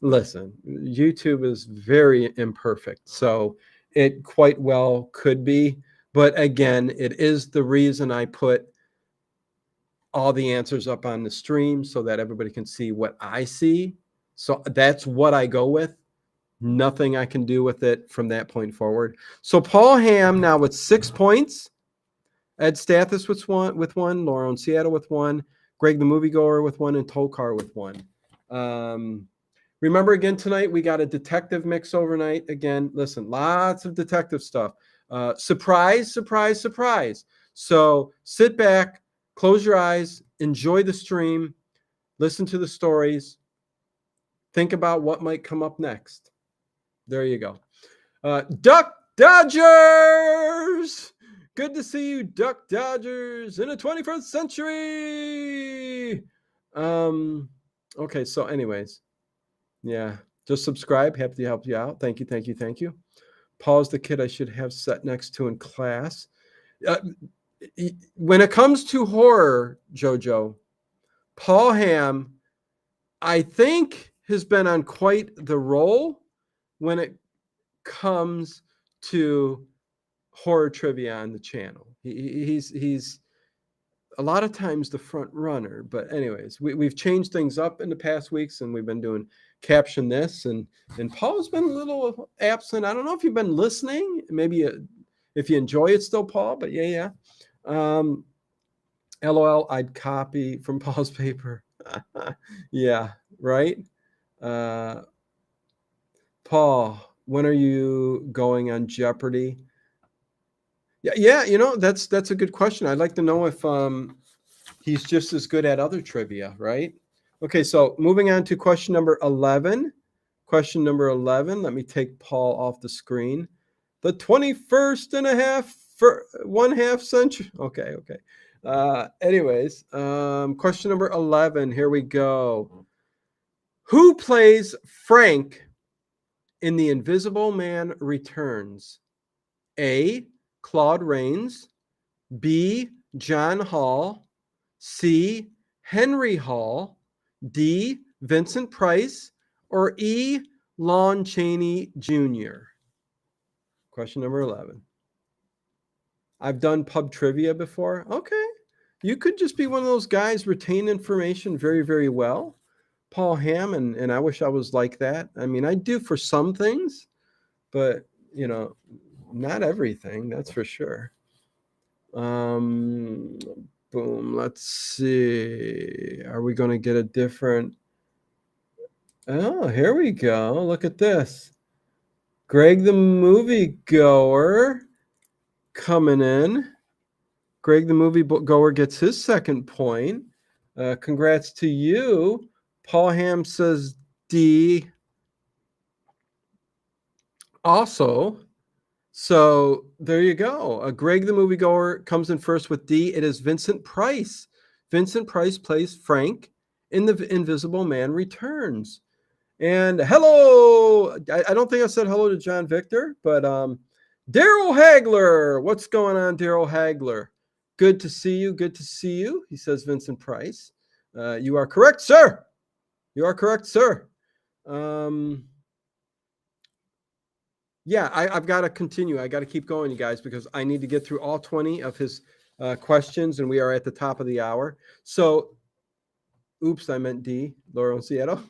Listen, YouTube is very imperfect, so it quite well could be. But again, it is the reason I put all the answers up on the stream so that everybody can see what I see. So that's what I go with. Nothing I can do with it from that point forward. So Paul Ham now with 6 points. Ed Stathis with one, Laura in Seattle with one, Greg the Moviegoer with one, and Tokar with one. Remember again tonight, we got a detective mix overnight. Again, listen, lots of detective stuff. Surprise, surprise, surprise. So sit back, close your eyes, enjoy the stream, listen to the stories, think about what might come up next. There you go. Duck Dodgers! Good to see you, Duck Dodgers, in the 21st century. Okay, so anyways, yeah, just subscribe. Happy to help you out. Thank you, thank you, thank you. Paul's the kid I should have sat next to in class. When it comes to horror, JoJo, Paul Ham, I think, has been on quite the roll when it comes to horror trivia on the channel. He's a lot of times the front runner, but anyways, we've changed things up in the past weeks, and we've been doing caption this, and Paul's been a little absent. I don't know if you've been listening, maybe if you enjoy it still, Paul, but yeah. LOL, I'd copy from Paul's paper. Yeah, right. Paul, when are you going on Jeopardy? Yeah, that's a good question. I'd like to know if he's just as good at other trivia, right? Okay, so moving on to question number 11. Question number 11. Let me take Paul off the screen. The 21st and a half for 1/2 century. Okay. Anyways, question number 11. Here we go. Who plays Frank in The Invisible Man Returns? A, Claude Rains, B, John Hall, C, Henry Hall, D, Vincent Price, or E, Lon Chaney Jr.? Question number 11. I've done pub trivia before. Okay. You could just be one of those guys retain information very, very well. Paul Ham, and I wish I was like that. I mean, I do for some things, but, not everything, that's for sure. Boom. Let's see. Are we going to get a different? Oh, here we go. Look at this. Greg the Moviegoer coming in. Greg the Moviegoer gets his second point. Congrats to you. Paul Ham says D. Also, so there you go. Greg the Moviegoer comes in first with D. It is Vincent Price. Vincent Price plays Frank in The Invisible Man Returns. And hello. I don't think I said hello to John Victor, but Daryl Hagler. What's going on, Daryl Hagler? Good to see you. Good to see you. He says Vincent Price. You are correct, sir. You are correct, sir. Yeah, I've got to continue. I got to keep going, you guys, because I need to get through all 20 of his questions, and we are at the top of the hour. So, oops, I meant D, Laura in Seattle.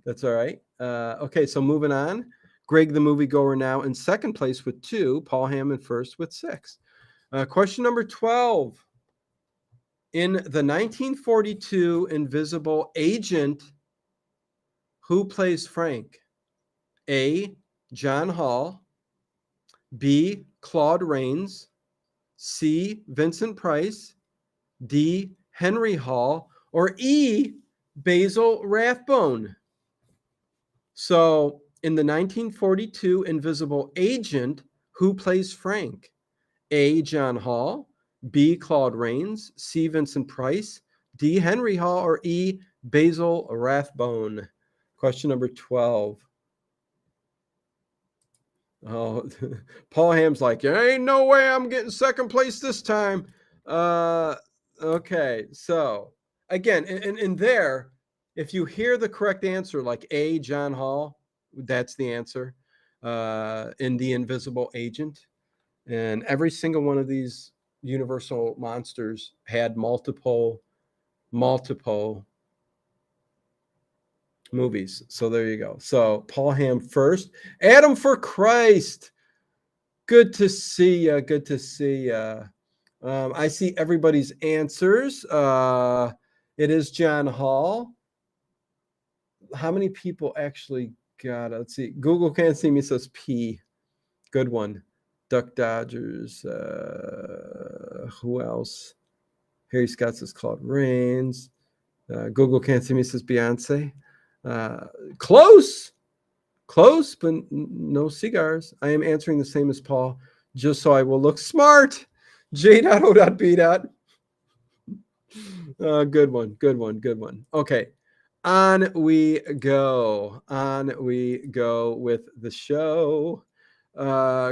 That's all right. Okay, so moving on. Greg the Moviegoer now in second place with 2. Paul Hammond first with 6. Question number 12. In the 1942 Invisible Agent, who plays Frank? A, John Hall, B, Claude Rains, C, Vincent Price, D, Henry Hall, or E, Basil Rathbone. So in the 1942 Invisible Agent, who plays Frank? A. John Hall, B. Claude Rains, C. Vincent Price, D. Henry Hall, or E. Basil Rathbone? Question number 12. Oh, Paul Ham's like, there ain't no way I'm getting second place this time. Okay, so again, in there, if you hear the correct answer, like A, John Hall, that's the answer in The Invisible Agent. And every single one of these Universal monsters had multiple movies. So there you go. So Paul Ham first. Adam for Christ. Good to see you. Good to see you. I see everybody's answers. It is John Hall. How many people actually got it? Let's see. Google can't see me, says P. Good one. Duck Dodgers. Who else? Harry Scott says Claude Rains. Google can't see me, says Beyonce. Close, but no cigars. I am answering the same as Paul, just so I will look smart. J.O.B. Good one. Okay, on we go with the show.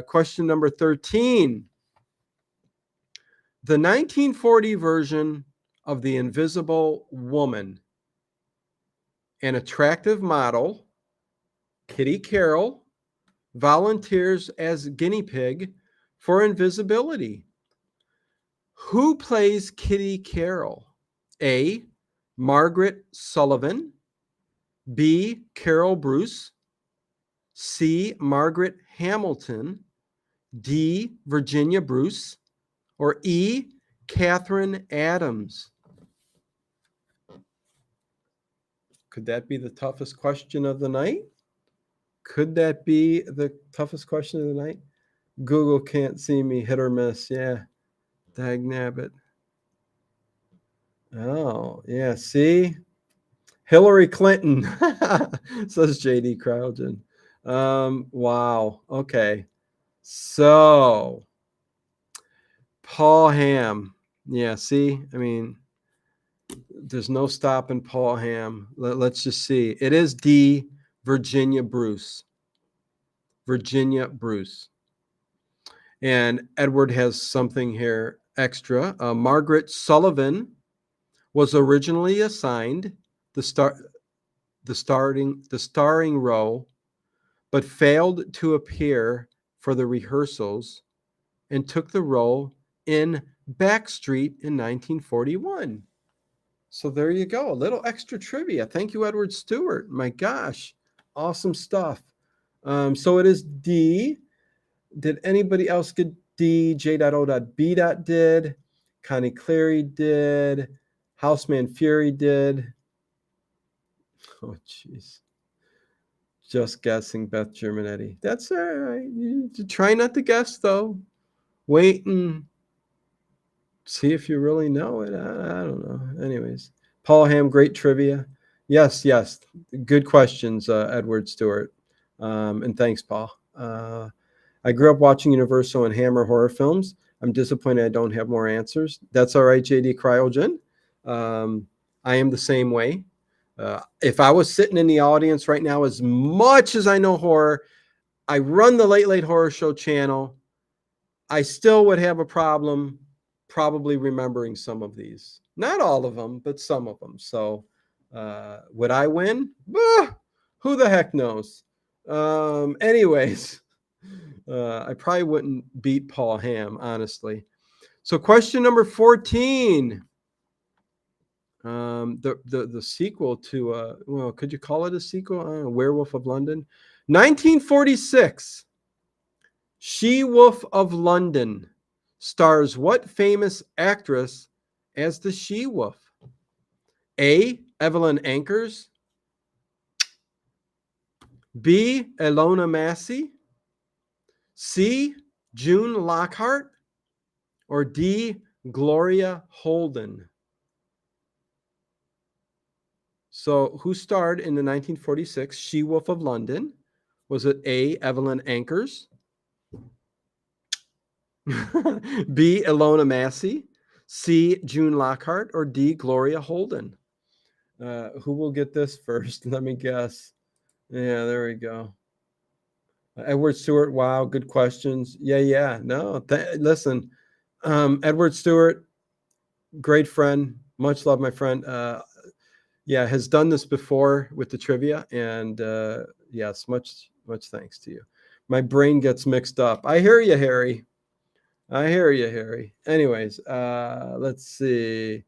Question number 13. The 1940 version of The Invisible Woman. An attractive model, Kitty Carroll, volunteers as guinea pig for invisibility. Who plays Kitty Carroll? A. Margaret Sullivan, B. Carol Bruce, C. Margaret Hamilton, D. Virginia Bruce, or E. Catherine Adams? Could that be the toughest question of the night? Could that be the toughest question of the night? Google can't see me, hit or miss. Yeah. Dag nabbit. Oh, yeah. See? Hillary Clinton, says JD Crowden. Wow. Okay. So, Paul Ham. Yeah, see? I mean, there's no stopping Paul Ham. Let's just see. It is D, Virginia Bruce. Virginia Bruce. And Edward has something here extra. Margaret Sullivan was originally assigned the starring role, but failed to appear for the rehearsals and took the role in Backstreet in 1941. So there you go. A little extra trivia. Thank you, Edward Stewart. My gosh. Awesome stuff. So it is D. Did anybody else get D? J.O.B. did. Connie Cleary did. Houseman Fury did. Oh, jeez. Just guessing, Beth Germanetti. That's all right. You try not to guess, though. Wait and see if you really know it. I don't know. Anyways, Paul Ham, great trivia. Yes. Good questions, Edward Stewart. And thanks, Paul. I grew up watching Universal and Hammer horror films. I'm disappointed I don't have more answers. That's all right, JD Cryogen. I am the same way. If I was sitting in the audience right now, as much as I know horror, I run the Late Late Horror Show channel, I still would have a problem probably remembering some of these. Not all of them, but some of them. So would I win? Who the heck knows? Anyways, I probably wouldn't beat Paul Ham, honestly. So question number 14. The sequel to well, could you call it a sequel? Werewolf of London, 1946. She-Wolf of London stars what famous actress as the She-Wolf? A. Evelyn Ankers, B. Ilona Massey, C. June Lockhart, or D. Gloria Holden? So, who starred in the 1946 She-Wolf of London? Was it A. Evelyn Ankers, B. Ilona Massey, C. June Lockhart, or D. Gloria Holden? Who will get this first? Let me guess. Yeah, there we go. Edward Stewart. Wow, good questions. Yeah. No, listen, Edward Stewart, great friend. Much love, my friend. Yeah, has done this before with the trivia, and yes, much thanks to you. My brain gets mixed up. I hear you, Harry. I hear you, Harry. Anyways, let's see.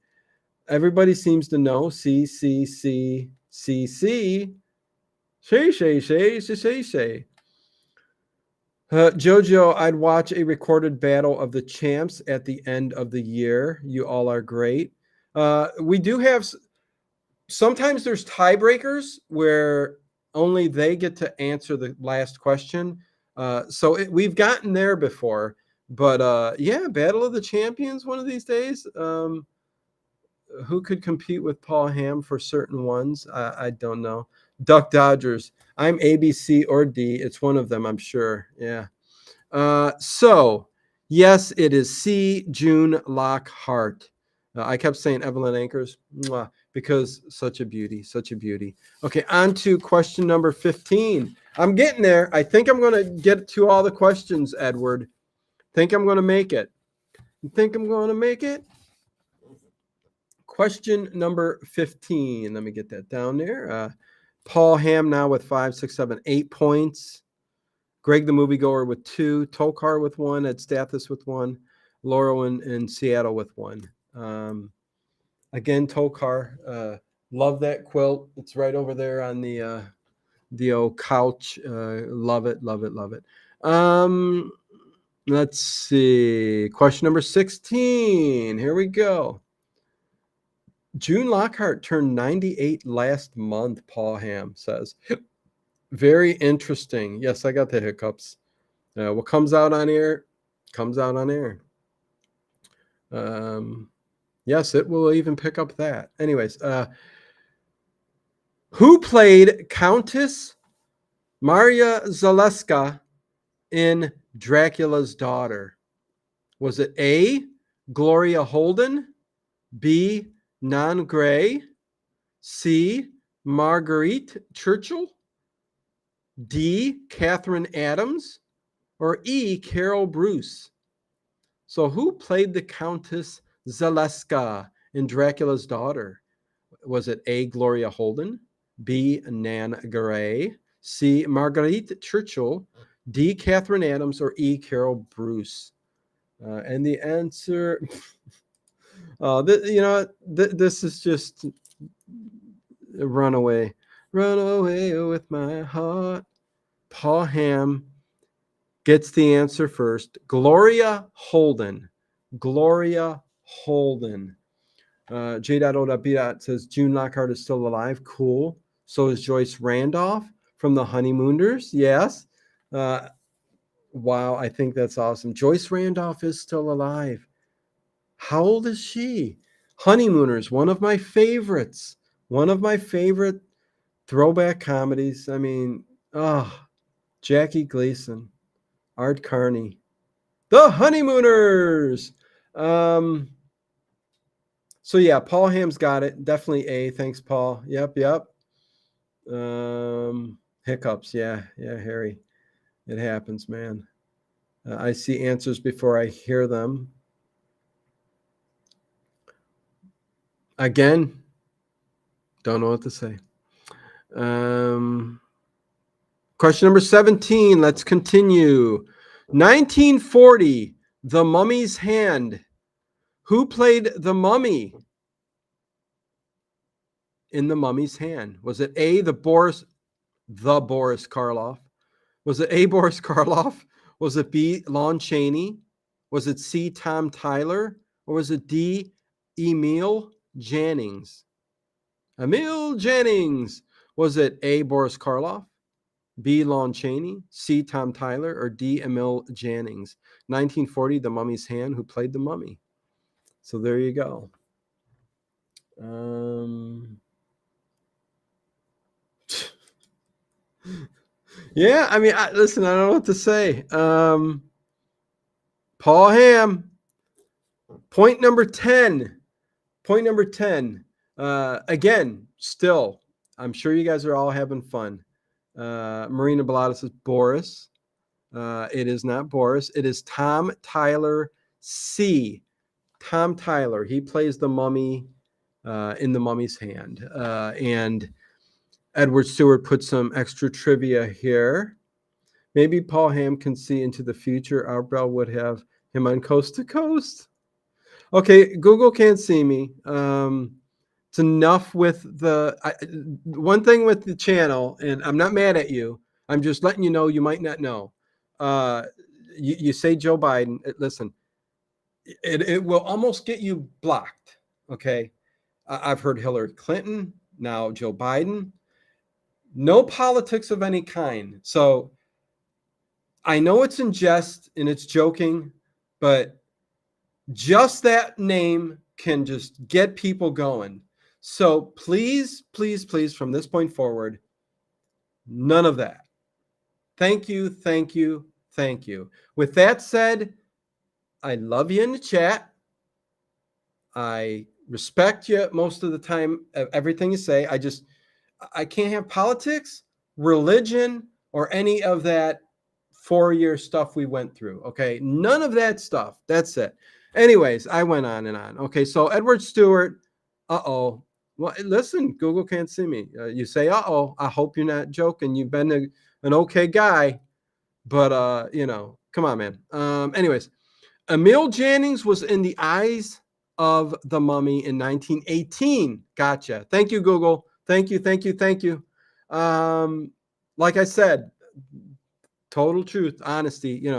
Everybody seems to know C C C C C. Shay. Jojo, I'd watch a recorded battle of the champs at the end of the year. You all are great. We do have sometimes there's tiebreakers where only they get to answer the last question. We've gotten there before, but yeah, Battle of the Champions one of these days. Who could compete with Paul Ham for certain ones? I don't know. Duck Dodgers. I'm A, B, C, or D. It's one of them, I'm sure. Yeah. So, yes, it is C, June Lockhart. I kept saying Evelyn Ankers because such a beauty, such a beauty. Okay, on to question number 15. I'm getting there. I think I'm going to get to all the questions, Edward. Think I'm going to make it. You think I'm going to make it? Question number 15. Let me get that down there. Paul Ham now with 5, 6, 7, 8 points. Greg the Moviegoer with 2, Tokar with 1, Ed Stathis with 1, Laurel in Seattle with 1. Again, Tokar, love that quilt. It's right over there on the old couch. Love it. Let's see. Question number 16. Here we go. June Lockhart turned 98 last month, Paul Ham says. Very interesting. Yes, I got the hiccups. What comes out on air, comes out on air. Yes, it will even pick up that. Anyways, who played Countess Maria Zaleska in Dracula's Daughter? Was it A, Gloria Holden, B, Nan Gray, C, Marguerite Churchill, D, Catherine Adams, or E, Carol Bruce? So who played the Countess Zaleska in Dracula's Daughter? Was it A, Gloria Holden, B, Nan Gray, C, Marguerite Churchill, D, Catherine Adams, or E, Carol Bruce? And the answer, this is just run away with my heart. Paul Ham gets the answer first. Gloria Holden. J.O.B. says June Lockhart is still alive. Cool. So is Joyce Randolph from the Honeymooners. Yes. Wow, I think that's awesome. Joyce Randolph is still alive. How old is she? Honeymooners, one of my favorites. One of my favorite throwback comedies. I mean, Jackie Gleason, Art Carney, The Honeymooners. So yeah, Paul Ham's got it. Definitely A. Thanks, Paul. Yep. Hiccups. Yeah, Harry. It happens, man. I see answers before I hear them. Again, don't know what to say. Question number 17. Let's continue. 1940, The Mummy's Hand. Who played the mummy in The Mummy's Hand? Was it A, Boris Karloff? Was it A, Boris Karloff? Was it B, Lon Chaney? Was it C, Tom Tyler? Or was it D, Emil Jannings? Emil Jannings. Was it A, Boris Karloff, B, Lon Chaney, C, Tom Tyler, or D, Emil Jannings? 1940, The Mummy's Hand. Who played the mummy? So there you go. Yeah, I mean, listen, I don't know what to say. Paul Ham, point number 10. Point number 10. Again, still, I'm sure you guys are all having fun. Marina Baladas says Boris. It is not Boris. It is Tom Tyler C. Tom Tyler. He plays the mummy in The Mummy's Hand. And Edward Stewart put some extra trivia here. Maybe Paul Ham can see into the future. Arbel would have him on Coast to Coast. Okay, Google can't see me. It's enough with one thing with the channel, and I'm not mad at you. I'm just letting you know you might not know. You say Joe Biden. Listen, it will almost get you blocked. Okay, I've heard Hillary Clinton, now Joe Biden. No politics of any kind. So I know it's in jest and it's joking, but just that name can just get people going. So please, please, please, from this point forward, none of that. Thank you, thank you, thank you. With that said, I love you in the chat. I respect you most of the time, everything you say. I can't have politics, religion, or any of that 4-year stuff we went through. Okay. None of that stuff. That's it. Anyways, I went on and on. Okay. So Edward Stewart, well, listen, Google can't see me. You say, I hope you're not joking. You've been an okay guy, but, come on, man. Anyways, Emil Jannings was in the eyes of the mummy in 1918. Gotcha. Thank you, Google. Thank you, thank you, thank you. Like I said, total truth, honesty,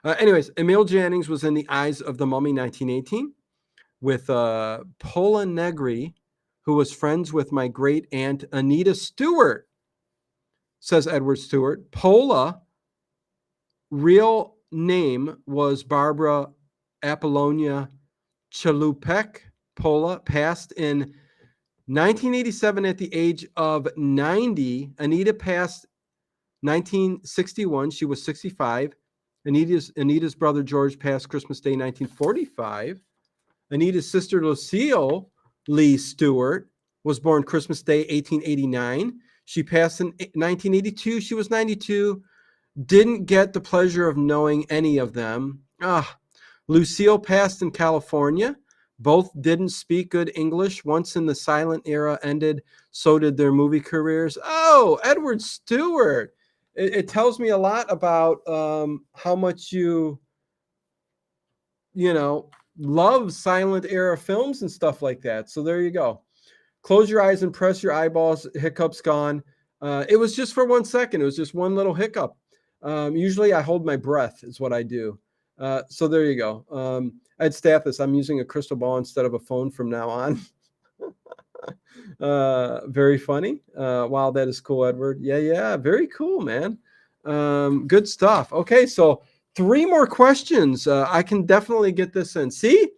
anyways, Emil Jannings was in the eyes of the mummy 1918 with Pola Negri, who was friends with my great aunt Anita Stewart, says Edward Stewart. Pola real name was Barbara Apollonia Chalupek. Pola passed in 1987 at the age of 90. Anita passed 1961. She was 65. Anita's brother George passed Christmas Day 1945. Anita's sister Lucille Lee Stewart was born Christmas Day 1889. She passed in 1982. She was 92. Didn't get the pleasure of knowing any of them. Lucille passed in California. Both didn't speak good English. Once in the silent era ended, so did their movie careers. Oh, Edward Stewart. It tells me a lot about how much you love silent era films and stuff like that. So there you go. Close your eyes and press your eyeballs. Hiccups gone. It was just for 1 second. It was just one little hiccup. Usually I hold my breath is what I do. So there you go. Ed Stathis, I'm using a crystal ball instead of a phone from now on. Very funny. Wow, that is cool, Edward. Yeah. Very cool, man. Good stuff. Okay, so 3 more questions. I can definitely get this in. See,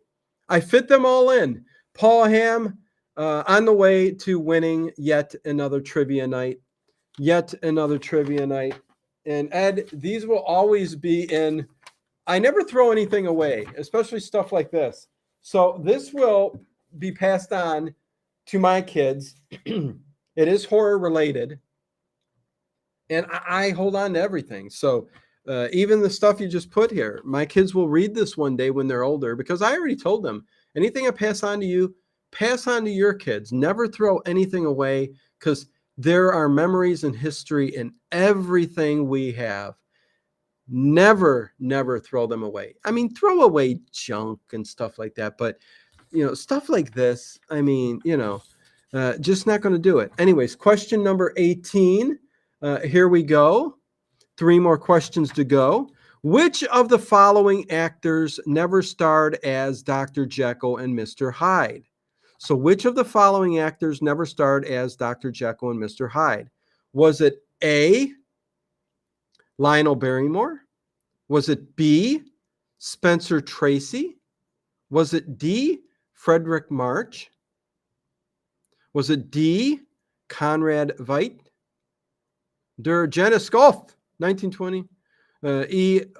I fit them all in. Paul Ham, on the way to winning yet another trivia night. And Ed, these will always be in. I never throw anything away, especially stuff like this. So this will be passed on to my kids. It is horror related. And I hold on to everything. So even the stuff you just put here, my kids will read this one day when they're older, because I already told them anything I pass on to you, pass on to your kids. Never throw anything away, because there are memories and history in everything we have. Never throw them away. I mean, throw away junk and stuff like that. But, stuff like this, I mean, just not going to do it. Anyways, question number 18. Here we go. 3 more questions to go. Which of the following actors never starred as Dr. Jekyll and Mr. Hyde? So which of the following actors never starred as Dr. Jekyll and Mr. Hyde? Was it A, Lionel Barrymore? Was it B, Spencer Tracy? Was it D, Frederick March? Was it D, Conrad Veidt? Der Janice Golf, 1920.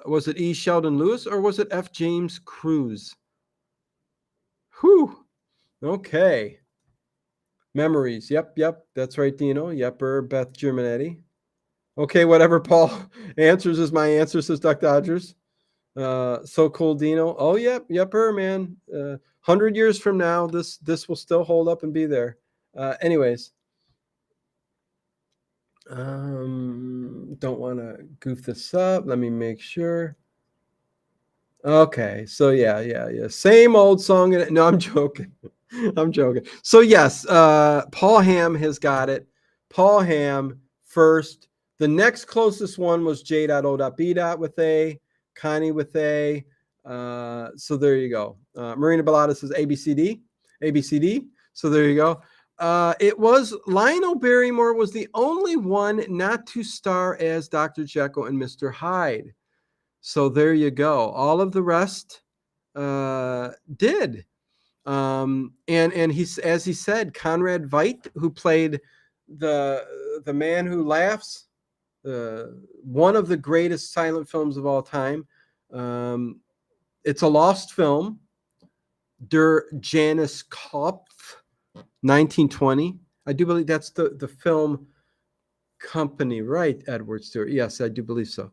Was it E. Sheldon Lewis or was it F. James Cruz? Whew. Okay. Memories. Yep. That's right, Dino. Yepper, Beth Germanetti. Okay, whatever Paul answers is my answer, says Duck Dodgers. So cool, Dino. Oh, yepper, man. 100 years from now, this will still hold up and be there. Anyways. Don't want to goof this up. Let me make sure. Okay, so yeah. Same old song. No, I'm joking. I'm joking. So yes, Paul Ham has got it. Paul Ham first. The next closest one was J.O.B. with A, Connie with A. So there you go. Marina Bellata says ABCD, ABCD. So there you go. It was Lionel Barrymore was the only one not to star as Dr. Jekyll and Mr. Hyde. So there you go. All of the rest did. And he's, as he said, Conrad Veidt, who played the man who laughs, one of the greatest silent films of all time. It's a lost film. Der Janus Kopf, 1920. I do believe that's the film company, right, Edward Stewart? Yes, I do believe so.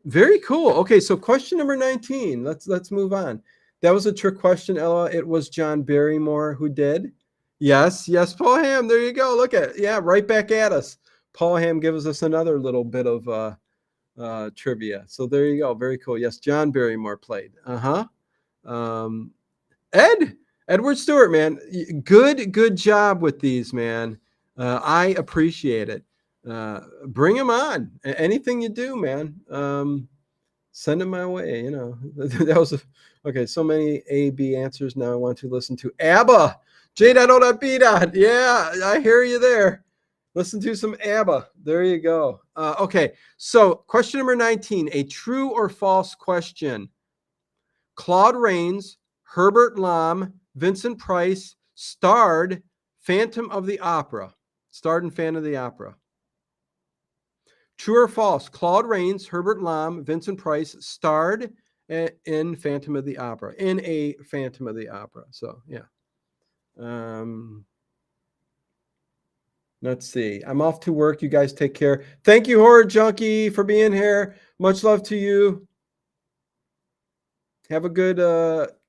Very cool. Okay, so question number 19. Let's move on. That was a trick question, Ella. It was John Barrymore who did. Yes, Paul Ham. There you go. Look at it. Yeah, right back at us. Paul Ham gives us another little bit of trivia. So there you go. Very cool. Yes, John Barrymore played. Edward Stewart, man. Good job with these, man. I appreciate it. Bring them on. Anything you do, man. Send them my way. That was okay. So many A, B answers. Now I want to listen to ABBA. J.O.B. Yeah, I hear you there. Listen to some ABBA. There you go. Okay, so question number 19, a true or false question. Claude Rains, Herbert Lom, Vincent Price starred Phantom of the Opera. Starred in Phantom of the Opera. True or false? Claude Rains, Herbert Lom, Vincent Price starred in Phantom of the Opera. In a Phantom of the Opera. So, yeah. Let's see. I'm off to work. You guys take care. Thank you, Horror Junkie, for being here. Much love to you. Have a good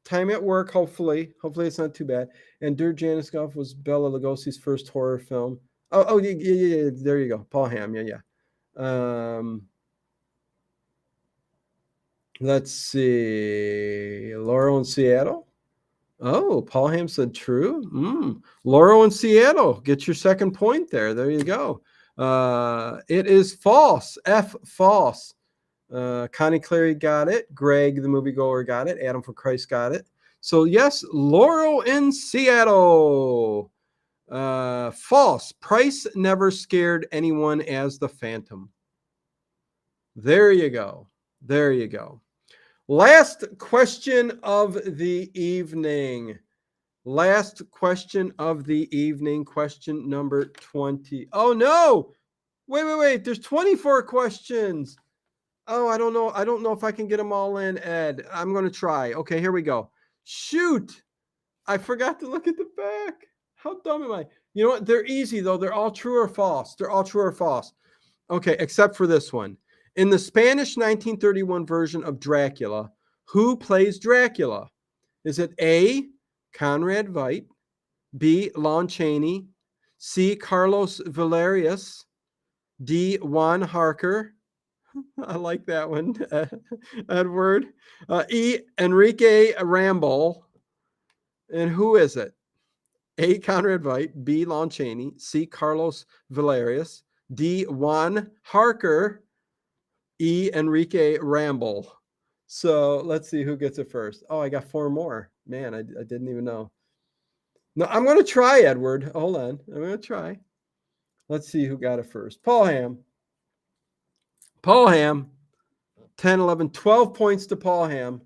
time at work, hopefully. Hopefully it's not too bad. And Der Janus Golf was Bela Lugosi's first horror film. Oh, yeah. There you go. Paul Ham. Yeah. Let's see. Laurel in Seattle. Oh, Paul Ham said true. Laurel in Seattle. Get your second point there. There you go. It is false. F, false. Connie Clary got it. Greg, the moviegoer, got it. Adam for Christ got it. So, yes, Laurel in Seattle. False. Price never scared anyone as the Phantom. There you go. Last question of the evening. Question number 20. Oh, no. Wait. There's 24 questions. Oh, I don't know if I can get them all in, Ed. I'm going to try. Okay, here we go. Shoot. I forgot to look at the back. How dumb am I? You know what? They're easy, though. They're all true or false. Okay, except for this one. In the Spanish 1931 version of Dracula, who plays Dracula? Is it A, Conrad Veidt, B, Lon Chaney, C, Carlos Valerius, D, Juan Harker? I like that one, Edward. E, Enrique Ramble. And who is it? A, Conrad Veidt, B, Lon Chaney, C, Carlos Valerius, D, Juan Harker, E, Enrique Ramble. So let's see who gets it first. Oh, I got 4 more. Man, I didn't even know. No, I'm going to try, Edward. Hold on. I'm going to try. Let's see who got it first. Paul Ham. 10, 11, 12 points to Paul Ham.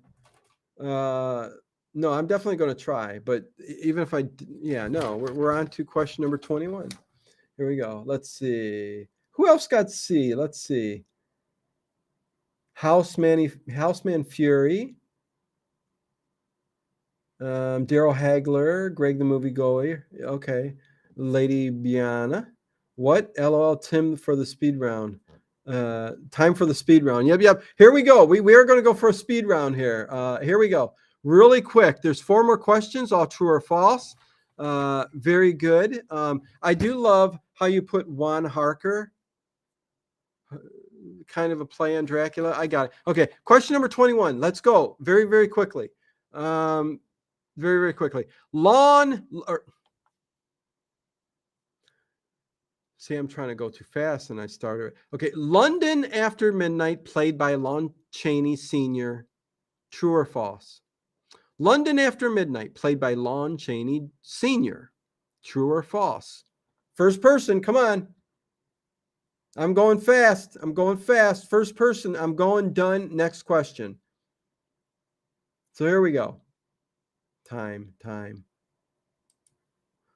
No, I'm definitely going to try. But even if we're on to question number 21. Here we go. Let's see. Who else got C? Let's see. Houseman Fury. Daryl Hagler, Greg the Movie Goer. Okay. Lady Biana. What? LOL Tim for the speed round. Time for the speed round. Yep. Here we go. We are going to go for a speed round here. Here we go. Really quick. There's 4 more questions, all true or false. Very good. I do love how you put Juan Harker. Kind of a play on Dracula. I got it. Okay. Question number 21. Let's go. Very, very quickly. Very, very quickly. See, I'm trying to go too fast and I started. Okay. London After Midnight, played by Lon Chaney Sr. True or false? London After Midnight, played by Lon Chaney Sr. True or false? First person, come on. I'm going fast. First person, I'm going done. Next question. So here we go. Time.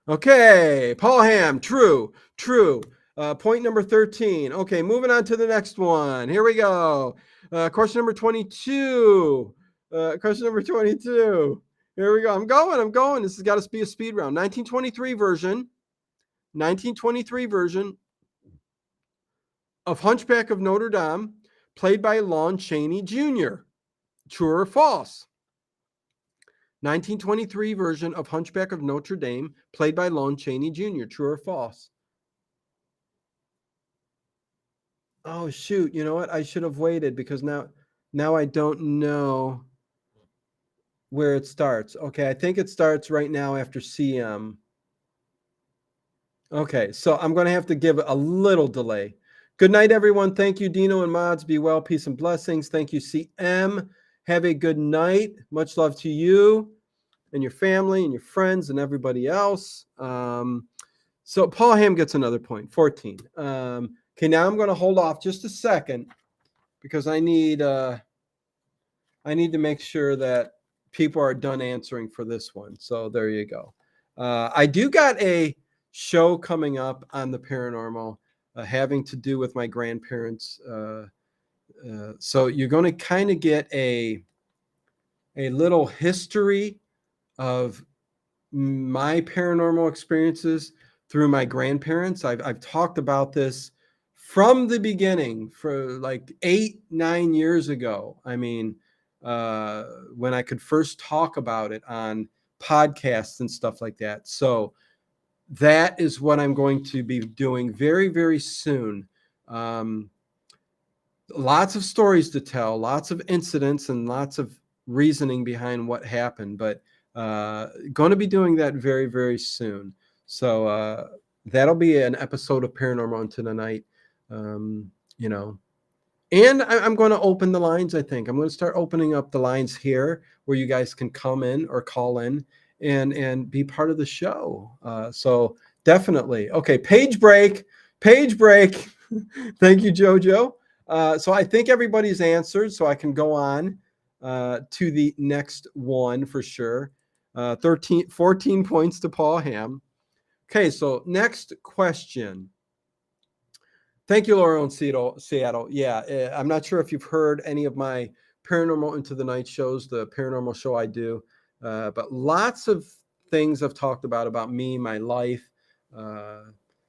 Okay, Paul Ham, true. Point number 13. Okay, moving on to the next one. Here we go. Question number 22. Here we go. I'm going. This has got to be a speed round. 1923 version of Hunchback of Notre Dame, played by Lon Chaney Jr. True or false? 1923 version of Hunchback of Notre Dame, played by Lon Chaney Jr. True or false? Oh, shoot. You know what? I should have waited because now I don't know where it starts. Okay, I think it starts right now after CM. Okay, so I'm going to have to give a little delay. Good night, everyone. Thank you, Dino and Mods. Be well, peace and blessings. Thank you, CM. Have a good night. Much love to you and your family and your friends and everybody else. So Paul Ham gets another point, 14. Okay, now I'm going to hold off just a second because I need to make sure that people are done answering for this one. So there you go. I do got a show coming up on the paranormal having to do with my grandparents. So you're going to kind of get a little history of my paranormal experiences through my grandparents. I've talked about this from the beginning for like 8-9 years ago. I mean, when I could first talk about it on podcasts and stuff like that. So that is what I'm going to be doing very, very soon. Lots of stories to tell, lots of incidents, and lots of reasoning behind what happened, but going to be doing that very, very soon. So that'll be an episode of Paranormal Into the Night, you know. And I'm going to open the lines, I think. I'm going to start opening up the lines here where you guys can come in or call in and be part of the show. So definitely. Okay, page break. Thank you, JoJo. So I think everybody's answered, so I can go on to the next one for sure. 14 points to Paul Ham. Okay, so next question. Thank you, Laura in Seattle. Yeah, I'm not sure if you've heard any of my Paranormal Into the Night shows, the paranormal show I do, but lots of things I've talked about me, my life,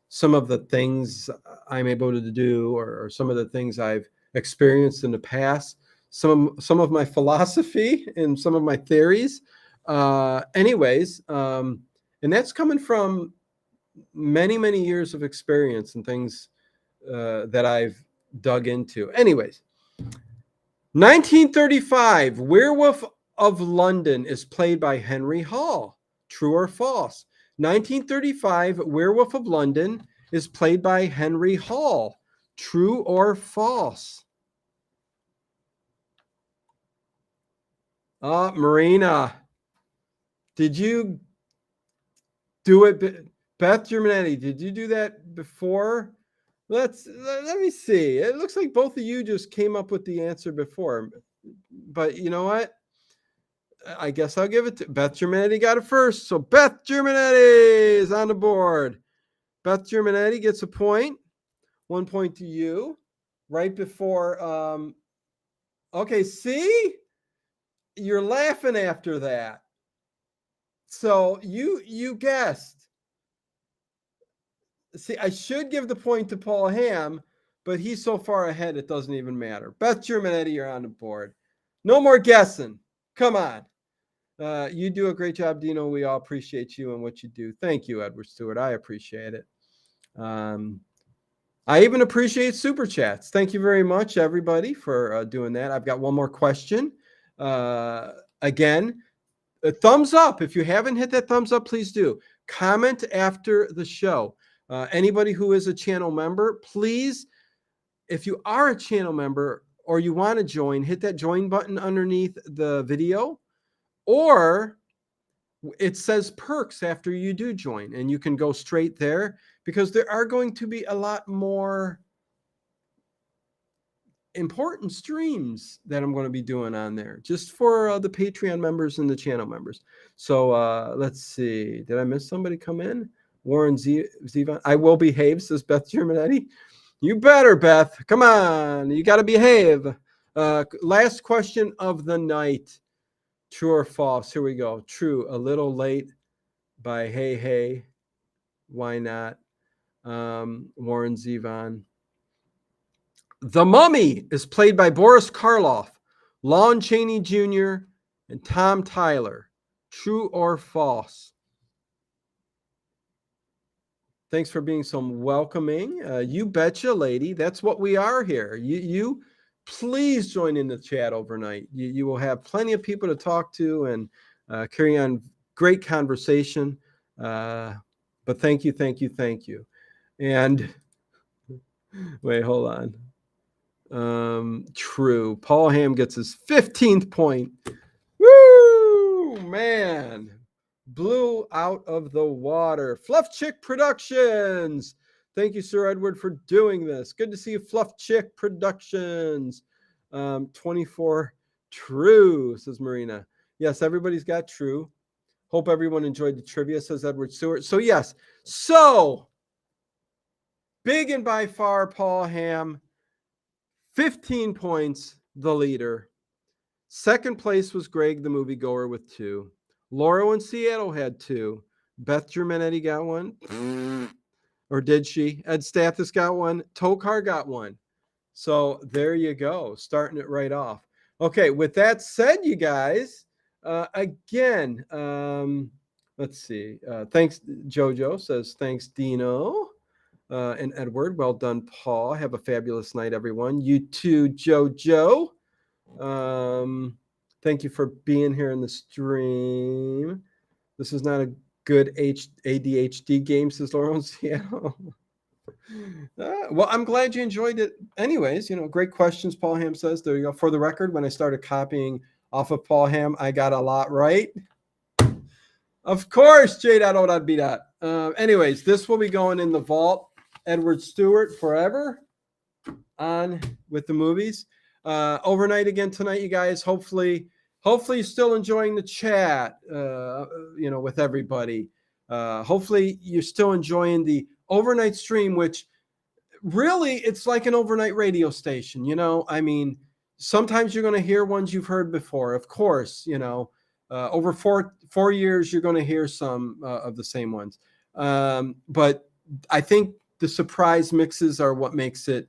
some of the things I'm able to do, or some of the things I've experienced in the past, some of my philosophy and some of my theories. Anyways, and that's coming from many, many years of experience and things that I've dug into. Anyways, 1935, Werewolf of London is played by Henry Hall. True or false? 1935, Werewolf of London is played by Henry Hall. True or false? Marina, did you do it? Beth Germanetti, did you do that before? Let me see. It looks like both of you just came up with the answer before. But you know what? I guess I'll give it to Beth Germanetti. Got it first. So Beth Germanetti is on the board. Beth Germanetti gets a point. 1 point to you. Right before, okay, see? You're laughing after that. So you guessed. See, I should give the point to Paul Ham, but he's so far ahead it doesn't even matter. Beth Germanetti, you're on the board. No more guessing. Come on. You do a great job, Dino. We all appreciate you and what you do. Thank you, Edward Stewart. I appreciate it. I even appreciate super chats. Thank you very much, everybody, for doing that. I've got one more question. Again, a thumbs up. If you haven't hit that thumbs up, please do. Comment after the show. Anybody who is a channel member, please, if you are a channel member or you want to join, hit that join button underneath the video, or it says perks after you do join, and you can go straight there because there are going to be a lot more important streams that I'm going to be doing on there just for the Patreon members and the channel members. So let's see. Did I miss somebody come in? Warren Zivan. I will behave, says Beth Germanetti. You better, Beth. Come on. You got to behave. Last question of the night. True or false? Here we go. True. A little late by Hey Hey. Why not? Warren Zevon. The Mummy is played by Boris Karloff, Lon Chaney Jr., and Tom Tyler. True or false? Thanks for being so welcoming. You betcha, lady. That's what we are here. You please join in the chat overnight. You will have plenty of people to talk to and carry on great conversation. But thank you, thank you, thank you. And wait, hold on. True. Paul Ham gets his 15th point. Woo, man. Blew out of the water. Fluff Chick Productions. Thank you, Sir Edward, for doing this. Good to see you, Fluff Chick Productions. 24 true, says Marina. Yes, everybody's got true. Hope everyone enjoyed the trivia, says Edward Stewart. So, yes. So, big and by far, Paul Ham. 15 points, the leader. Second place was Greg, the moviegoer, with 2. Laura in Seattle had 2. Beth Germanetti got 1. Or did she? Ed Stathis got 1. Tokar got 1. So there you go, starting it right off. Okay, with that said, you guys, again, let's see. Thanks, Jojo says, thanks, Dino. And Edward, well done, Paul. Have a fabulous night, everyone. You too, Jojo. Thank you for being here in the stream. This is not a good ADHD game, says Laurel Seattle. Well, I'm glad you enjoyed it. Anyways, great questions, Paul Ham says. There you go. For the record, when I started copying off of Paul Ham, I got a lot right. Of course, J.O.B. Anyways, this will be going in the vault. Edward Stewart forever on with the movies. Overnight again tonight, you guys. Hopefully you're still enjoying the chat, with everybody. Hopefully you're still enjoying the overnight stream, which really it's like an overnight radio station. I mean, sometimes you're going to hear ones you've heard before. Of course, over four years, you're going to hear some of the same ones. But I think the surprise mixes are what makes it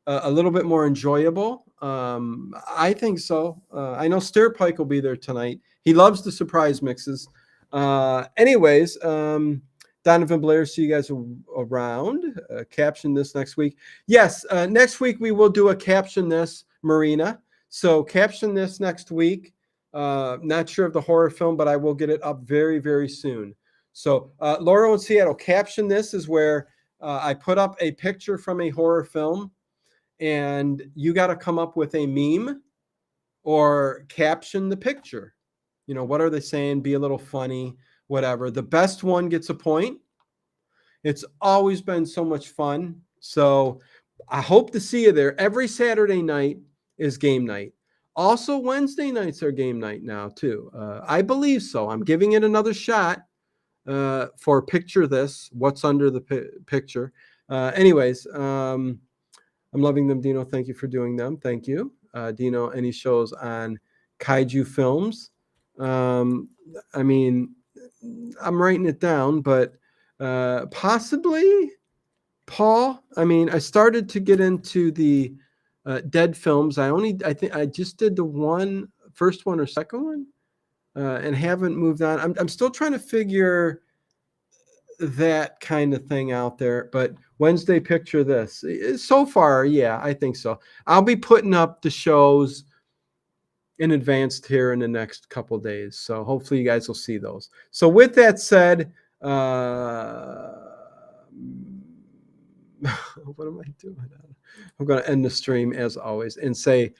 a little bit more enjoyable. I think so. I know Pike will be there tonight. He loves the surprise mixes. Anyways, Donovan Blair, see you guys around. Caption this next week. Yes, next week we will do a caption this, Marina. So caption this next week. Not sure of the horror film, but I will get it up very, very soon. So Laura in Seattle, caption this is where I put up a picture from a horror film, and you got to come up with a meme or caption the picture. What are they saying? Be a little funny, whatever. The best one gets a point. It's always been so much fun. So I hope to see you there. Every Saturday night is game night. Also, Wednesday nights are game night now, too. I believe so. I'm giving it another shot for Picture This, what's under the picture. Anyways, I'm loving them, Dino. Thank you for doing them. Thank you. Dino, any shows on kaiju films? I mean, I'm writing it down, but possibly Paul. I mean, I started to get into the dead films. I think I just did the first one or second one, and haven't moved on. I'm still trying to figure that kind of thing out there. But Wednesday, picture this. So far, yeah, I think so. I'll be putting up the shows in advance here in the next couple days. So hopefully you guys will see those. So with that said, what am I doing? I'm going to end the stream as always and say